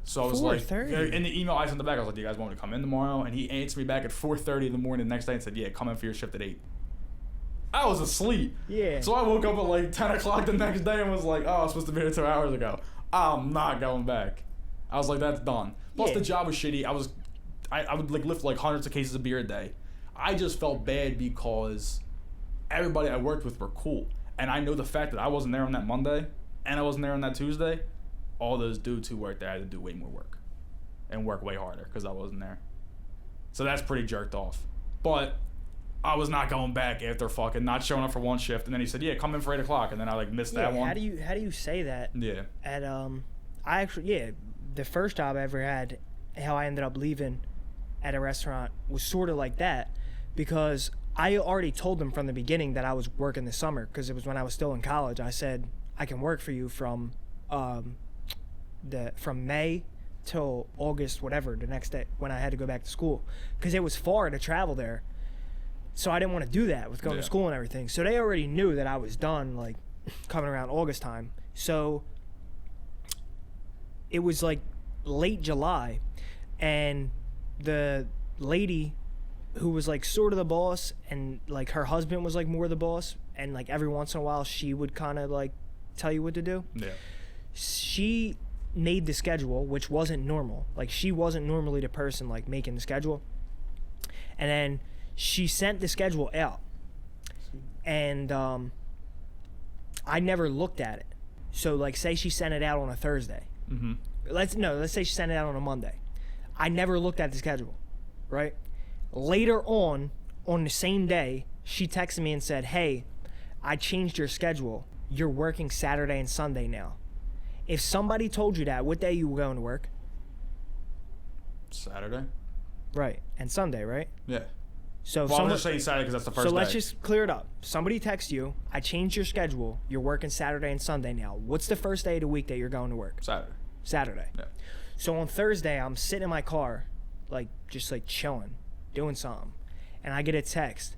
So I was like, in the email I sent him back, I was like, do you guys want me to come in tomorrow? And he answered me back at 4:30 in the morning the next day and said, yeah, come in for your shift at 8. I was asleep. Yeah. So I woke up at like 10 o'clock the next day and was like, oh, I was supposed to be here 2 hours ago. I'm not going back. I was like, that's done. Plus the job was shitty. I would like lift like hundreds of cases of beer a day. I just felt bad because everybody I worked with were cool. And I know the fact that I wasn't there on that Monday and I wasn't there on that Tuesday, all those dudes who worked there had to do way more work and work way harder because I wasn't there. So that's pretty jerked off. But I was not going back after fucking not showing up for one shift. And then he said, yeah, come in for 8 o'clock. And then I like missed that one. How do you say that? Yeah. At the first job I ever had, how I ended up leaving at a restaurant was sort of like that, because I already told them from the beginning that I was working this summer, because it was when I was still in college. I said, I can work for you from May till August, whatever, the next day when I had to go back to school, because it was far to travel there. So I didn't want to do that with going to school and everything. So they already knew that I was done, like, coming around August time. So it was like late July, and the lady who was like sort of the boss, and like her husband was like more the boss, and like every once in a while she would kind of like tell you what to do. Yeah. She made the schedule, which wasn't normal. Like, she wasn't normally the person like making the schedule. And then she sent the schedule out, and I never looked at it. So like, say she sent it out on a Thursday. Mm-hmm. Let's say she sent it out on a Monday. I never looked at the schedule, right? Later on the same day, she texted me and said, hey, I changed your schedule. You're working Saturday and Sunday now. If somebody told you that, what day you were going to work? Saturday. Right. And Sunday, right? Yeah. So I'm just saying Saturday because that's the first day. So let's just clear it up. Somebody texts you, I changed your schedule. You're working Saturday and Sunday now. What's the first day of the week that you're going to work? Saturday. Yeah. So on Thursday, I'm sitting in my car, like, just like chilling, doing something. And I get a text,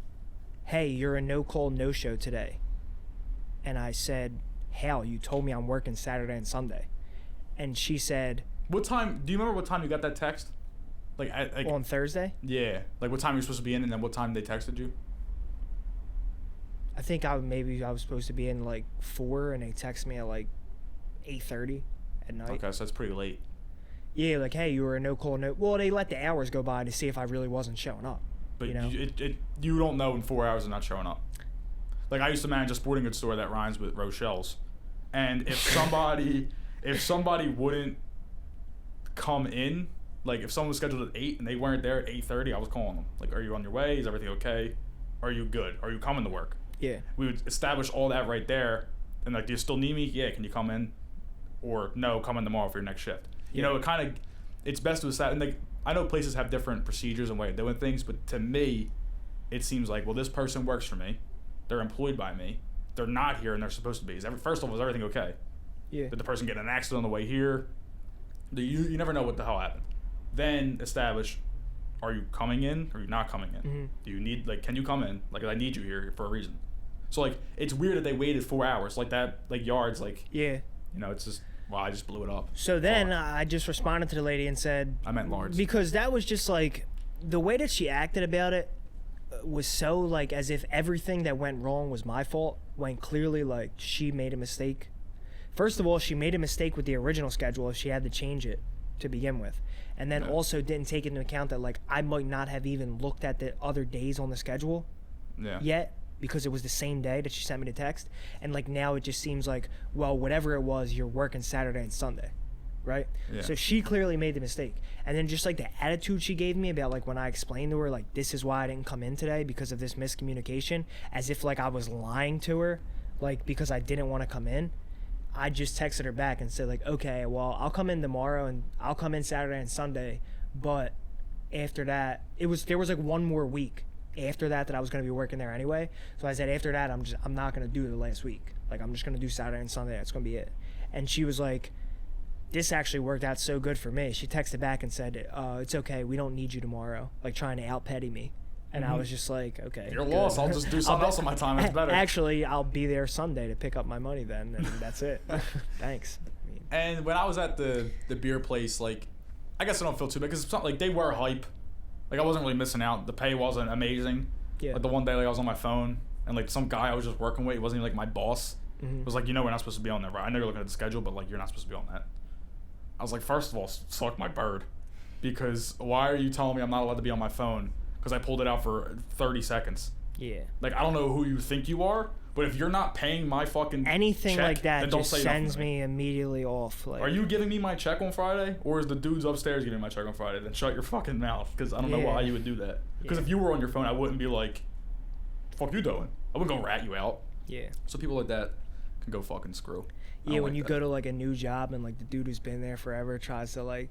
hey, you're a no-call, no-show today. And I said, hell, you told me I'm working Saturday and Sunday. And she said, what time, do you remember what time you got that text? Like on Thursday? Yeah. Like what time you're supposed to be in, and then what time they texted you? I think I was supposed to be in like 4, and they texted me at like 8:30 at night. Okay, so that's pretty late. Yeah, like, hey, you were a no-call, no... Well, they let the hours go by to see if I really wasn't showing up. But you know? You don't know in 4 hours of not showing up. Like, I used to manage a sporting goods store that rhymes with Rochelle's. And if somebody wouldn't come in, like if someone was scheduled at 8 and they weren't there at 8:30, I was calling them. Like, are you on your way? Is everything okay? Are you good? Are you coming to work? Yeah. We would establish all that right there. And like, do you still need me? Yeah, can you come in? Or no, come in tomorrow for your next shift. You know, it's best to establish. And like, I know places have different procedures and way of doing things, but to me, it seems like, well, this person works for me. They're employed by me. They're not here and they're supposed to be. First of all, is everything okay? Yeah. Did the person get in an accident on the way here? You never know what the hell happened. Then establish, are you coming in or are you not coming in? Mm-hmm. Do you need, like, can you come in? Like, I need you here for a reason. So, like, it's weird that they waited 4 hours. Like, that, like, yards, like, yeah. You know, it's just, well, I just blew it up. So then I just responded to the lady and said... I meant large. Because that was just, like, the way that she acted about it was so, like, as if everything that went wrong was my fault, when clearly, like, she made a mistake. First of all, she made a mistake with the original schedule if she had to change it to begin with. And then also didn't take into account that, like, I might not have even looked at the other days on the schedule yet, because it was the same day that she sent me the text. And, like, now it just seems like, well, whatever it was, you're working Saturday and Sunday, right? Yeah. So she clearly made the mistake. And then just, like, the attitude she gave me about, like, when I explained to her, like, this is why I didn't come in today because of this miscommunication, as if, like, I was lying to her, like, because I didn't want to come in. I just texted her back and said, like, okay, well, I'll come in tomorrow and I'll come in Saturday and Sunday, but after that, there was like one more week after that I was going to be working there anyway. So I said, after that, I'm not going to do the last week. Like, I'm just going to do Saturday and Sunday. That's going to be it. And she was like, this actually worked out so good for me. She texted back and said, it's okay. We don't need you tomorrow. Like, trying to out-petty me. And I was just like, okay. You're lost. I'll just do something else on my time. It's better. Actually, I'll be there Sunday to pick up my money then, and that's it. Thanks. And when I was at the beer place, like, I guess I don't feel too bad because it's not like they were hype. Like, I wasn't really missing out. The pay wasn't amazing. Yeah. Like, the one day, like, I was on my phone, and, like, some guy I was just working with, he wasn't even, like, my boss. Mm-hmm. Was like, you know, we're not supposed to be on there, right? I know you're looking at the schedule, but, like, you're not supposed to be on that. I was like, first of all, suck my bird. Because why are you telling me I'm not allowed to be on my phone? Because I pulled it out for 30 seconds. Yeah. Like, I don't know who you think you are, but if you're not paying my fucking anything check, like that, then just sends me immediately off. Like, are you giving me my check on Friday, or is the dudes upstairs getting my check on Friday? Then shut your fucking mouth, because I don't know why you would do that. Because if you were on your phone, I wouldn't be like, "The fuck you doing?" I wouldn't go rat you out. Yeah. So people like that can go fucking screw. Yeah, when you go to like a new job and like the dude who's been there forever tries to like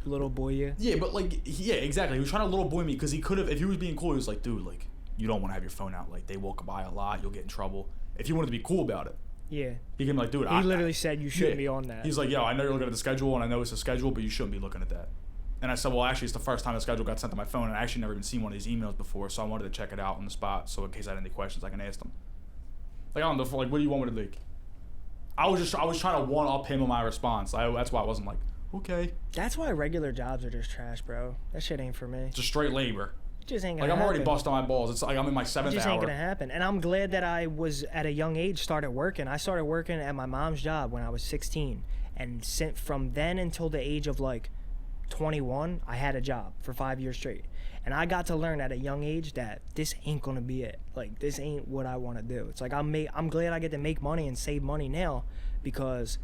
little boy you. Yeah, but like, yeah, exactly. He was trying to little boy me because he could have, if he was being cool, he was like, dude, like, you don't want to have your phone out. Like, they walk by a lot, you'll get in trouble. If you wanted to be cool about it. Yeah. He can be like, dude, he literally said you shouldn't be on that. He's like, yo, I know you're looking at the schedule and I know it's a schedule, but you shouldn't be looking at that. And I said, well, actually, it's the first time the schedule got sent to my phone, and I actually never even seen one of these emails before, so I wanted to check it out on the spot, so in case I had any questions, I can ask them. Like, I don't know, like, what do you want me to, like? I was trying to one-up him on my response. That's why I wasn't like, okay. That's why regular jobs are just trash, bro. That shit ain't for me. It's just straight labor. It just ain't gonna happen. Like, I'm already happen. busting my balls. It's like I'm in my 7th hour. It just ain't gonna happen. And I'm glad that I was, at a young age, started working. I started working at my mom's job when I was 16. And from then until the age of, like, 21, I had a job for 5 years straight. And I got to learn at a young age that this ain't gonna be it. Like, this ain't what I want to do. It's like I'm glad I get to make money and save money now, because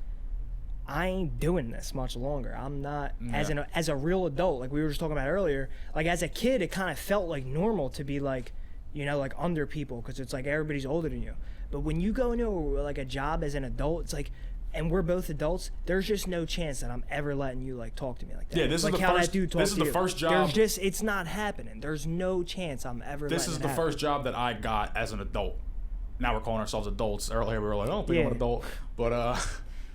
I ain't doing this much longer. I'm not as a real adult, like we were just talking about earlier. Like, as a kid, it kind of felt like normal to be like, you know, like under people, because it's like everybody's older than you. But when you go into like a job as an adult, it's like, and we're both adults, there's just no chance that I'm ever letting you like talk to me like that. Yeah, this like is the how first. That dude This is the first job. It's not happening. There's no chance I'm ever. This is the first job that I got as an adult. Now we're calling ourselves adults. Earlier we were like, I don't think I'm an adult, but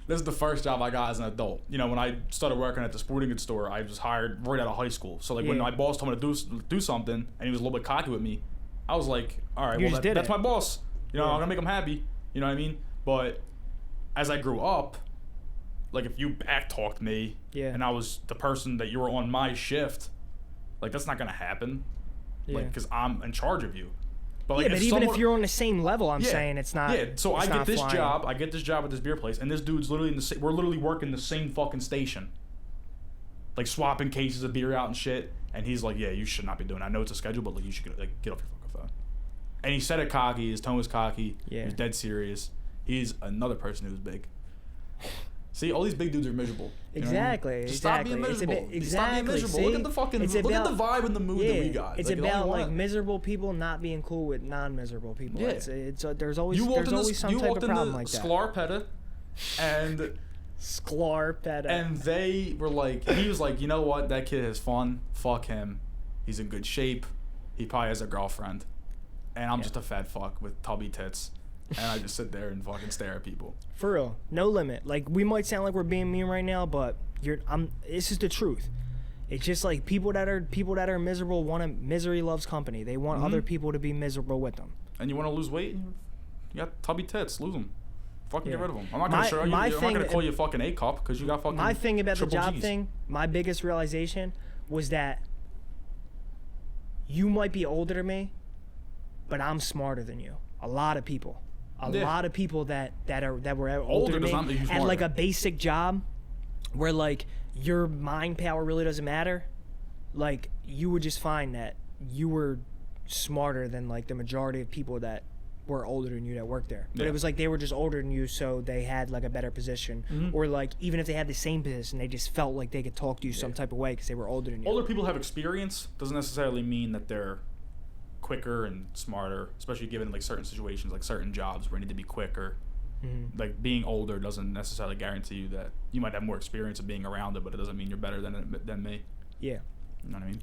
this is the first job I got as an adult. You know, when I started working at the sporting goods store, I was hired right out of high school. So like when my boss told me to do something, and he was a little bit cocky with me, I was like, all right, well that's my boss. You know, I'm gonna make him happy. You know what I mean? But as I grew up, like if you back-talked me and I was the person that you were on my shift, like that's not gonna happen. Like, because I'm in charge of you. But like, but even if you're on the same level, I'm saying it's not. Yeah, so I get this job. I get this job at this beer place, and this dude's literally we're literally working the same fucking station, like swapping cases of beer out and shit. And he's like, "Yeah, you should not be doing it. I know it's a schedule, but like you should get off your fucking phone." And he said it cocky. His tone was cocky. Yeah. He was dead serious. He's another person who's big. See, all these big dudes are miserable. Exactly. I mean? Just stop being miserable. Stop being miserable. See? Look at the fucking. Look at the vibe and the mood that we got. It's like, about like miserable people not being cool with non-miserable people. Yeah. There's always some type of problem like that. Sklarpeta, and Sklarpeta. And they were like, he was like, you know what? That kid has fun. Fuck him. He's in good shape. He probably has a girlfriend, and I'm just a fat fuck with tubby tits. And I just sit there and fucking stare at people. For real, no limit. Like, we might sound like we're being mean right now, but this is the truth. It's just like people that are miserable misery loves company. They want other people to be miserable with them. And you want to lose weight? You got tubby tits. Lose them. Fucking get rid of them. I'm not gonna show you. I'm not gonna call you a fucking A cup because you got fucking. My thing about the job G's. thing, my biggest realization was that you might be older than me, but I'm smarter than you. A lot of people. A lot of people that were older than me at like a basic job where like your mind power really doesn't matter, like you would just find that you were smarter than like the majority of people that were older than you that worked there. But it was like they were just older than you, so they had like a better position, or like even if they had the same position, they just felt like they could talk to you some type of way because they were older than you. Older people have experience doesn't necessarily mean that they're quicker and smarter, especially given like certain situations, like certain jobs where you need to be quicker. Like being older doesn't necessarily guarantee you that you might have more experience of being around it, but it doesn't mean you're better than me. Yeah. You know what I mean?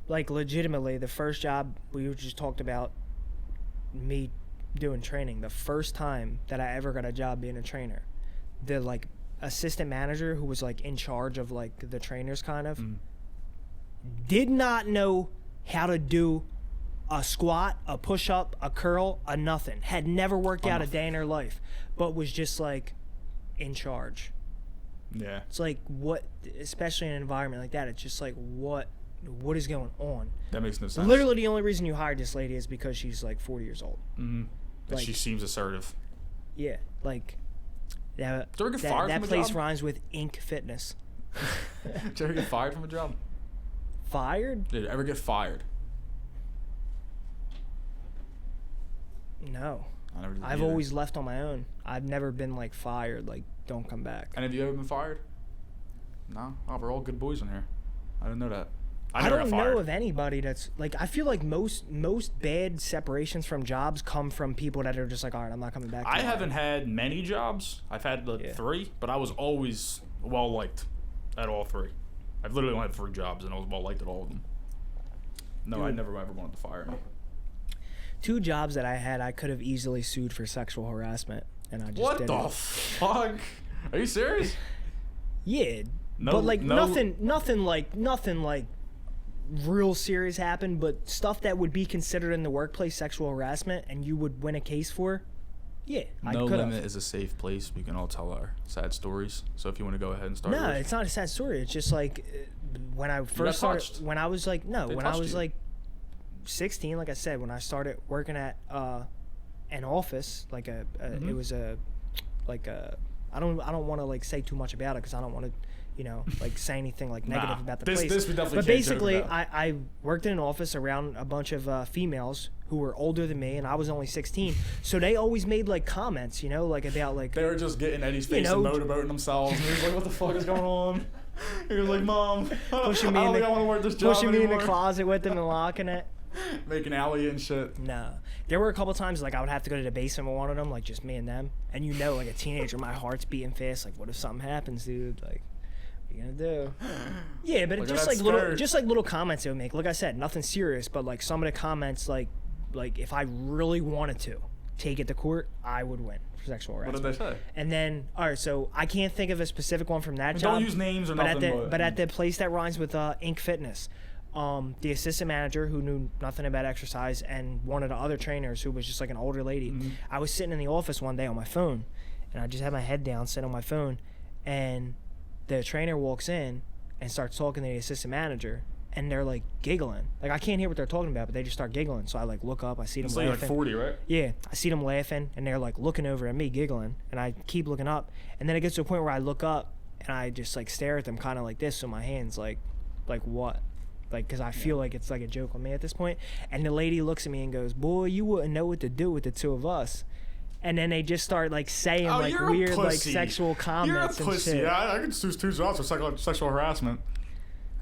Like legitimately, the first job we just talked about me doing training, the first time that I ever got a job being a trainer, the like assistant manager who was like in charge of like the trainers kind of did not know how to do a squat, a push-up, a curl, a nothing. Had never worked out a day in her life, but was just like in charge. Yeah. It's like what, especially in an environment like that, it's just like what is going on? That makes no sense. Literally the only reason you hired this lady is because she's like 40 years old. Like, she seems assertive. Yeah, like that that place rhymes with Ink Fitness. Did you ever get fired from a job? Fired? Did you ever get fired? No. I've always left on my own. I've never been like fired, like don't come back. And have you ever been fired? No? Oh, we're all good boys in here. I didn't know that. I don't know of anybody that's like, I feel like most bad separations from jobs come from people that are just like, all right, I'm not coming back. I haven't had many jobs. I've had 3, but I was always well liked at all 3. I've literally only had 3 jobs, and I was well liked at all of them. No, dude, I never ever wanted to fire me. 2 jobs that I had, I could have easily sued for sexual harassment, and I just didn't. What the fuck? Are you serious? Yeah, but like nothing like real serious happened, but stuff that would be considered in the workplace sexual harassment, and you would win a case for. Yeah, No Limit is a safe place. We can all tell our sad stories. So if you want to go ahead and start. No, it's not a sad story. It's just like when I first started. When I was like like 16, like I said, when I started working at an office, like it was a I don't want to like say too much about it because I don't want to, you know, like say anything like negative about the place. This we definitely but basically, I worked in an office around a bunch of females who were older than me, and I was only 16. So they always made like comments, you know, like about like they were just getting Eddie's face and motorboating themselves. And he was like, "What the fuck is going on?" He was like, "Mom, pushing me in the closet with them and locking it." Making alley and shit. No. There were a couple times like I would have to go to the basement with one of them, like just me and them. And you know, like a teenager, my heart's beating fast. Like, what if something happens, dude? Like, what are you gonna do? Yeah, but just like little comments they would make. Like I said, nothing serious, but like some of the comments, like if I really wanted to take it to court, I would win for sexual harassment. What did they say? And then, all right, so I can't think of a specific one from that job. Don't use names or nothing. But at the place that rhymes with Ink Fitness. The assistant manager who knew nothing about exercise and one of the other trainers who was just like an older lady. Mm-hmm. I was sitting in the office one day on my phone, and I just had my head down sitting on my phone, and the trainer walks in and starts talking to the assistant manager, and they're like giggling. Like I can't hear what they're talking about, but they just start giggling. So I like look up, I see them laughing. It's like 40, right? Yeah, I see them laughing, and they're like looking over at me giggling, and I keep looking up, and then it gets to a point where I look up and I just like stare at them kind of like this, so my hands like what? Like, because I feel like it's like a joke on me at this point. And the lady looks at me and goes, "Boy, you wouldn't know what to do with the 2 of us." And then they just start like saying like weird like sexual comments. You're a pussy. And shit. Yeah, I could choose 2 jobs for sexual harassment.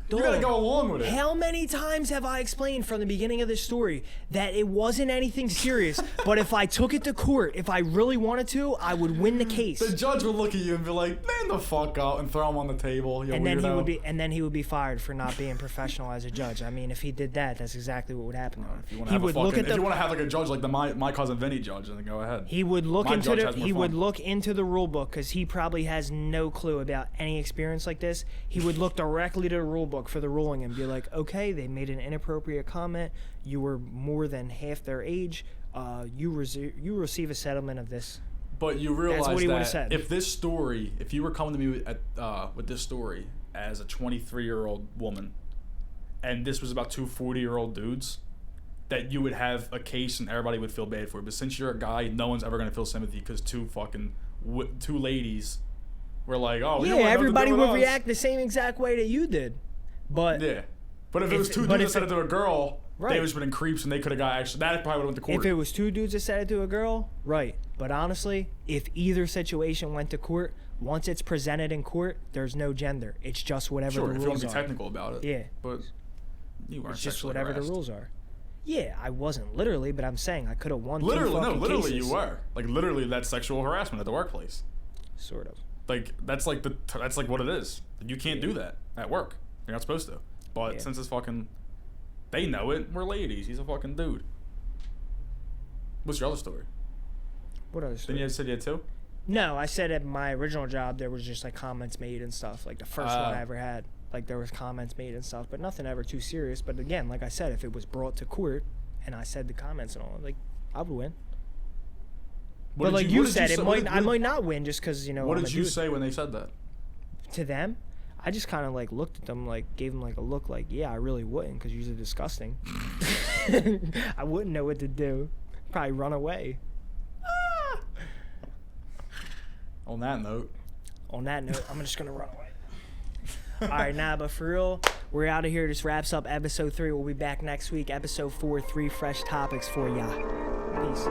Dog, you gotta go along with it. How many times have I explained from the beginning of this story that it wasn't anything serious, but if I took it to court, if I really wanted to, I would win the case. The judge would look at you and be like, "Man the fuck out," and throw him on the table. And then he would be fired for not being professional as a judge. I mean, if he did that, that's exactly what would happen. If you want to have like a judge like my cousin Vinny judge, then go ahead. He would look into the rule book because he probably has no clue about any experience like this. He would look directly to the rule book for the ruling and be like, okay, they made an inappropriate comment. You were more than half their age. You receive a settlement of this. But you realize that if you were coming to me with this story as a 23-year-old woman, and this was about 2 40-year-old dudes, that you would have a case and everybody would feel bad for it. But since you're a guy, no one's ever gonna feel sympathy because 2 ladies were like, "Oh, yeah." Everybody would react the same exact way that you did. But yeah, but if it was 2 dudes that said it to a girl, they would have been creeps and they could have got actually. That probably would have went to court. If it was 2 dudes that said it to a girl, right? But honestly, if either situation went to court, once it's presented in court, there's no gender. It's just whatever the rules are. Sure, if you want to be technical about it. Yeah, but you weren't. It's just whatever the rules are. Yeah, I wasn't literally, but I'm saying I could have won. Literally cases. You were. Like literally, that's sexual harassment at the workplace. Sort of. Like that's like what it is. You can't do that at work. You're not supposed to. But since it's fucking, they know it. We're ladies. He's a fucking dude. What's your other story? What other story? Then you said you had 2? No, I said at my original job there was just like comments made and stuff. Like the first one I ever had, like there was comments made and stuff, but nothing ever too serious. But again, like I said, if it was brought to court and I said the comments and all, like I would win. But like you said, I might not win just because, you know. What did you say when they said that? To them? I just kind of like looked at them, like gave them like a look, like, yeah, I really wouldn't, because you're disgusting. I wouldn't know what to do. Probably run away. On that note, I'm just gonna run away. All right, but for real, we're out of here. This wraps up episode 3. We'll be back next week, episode 4, 3 fresh topics for ya. Peace.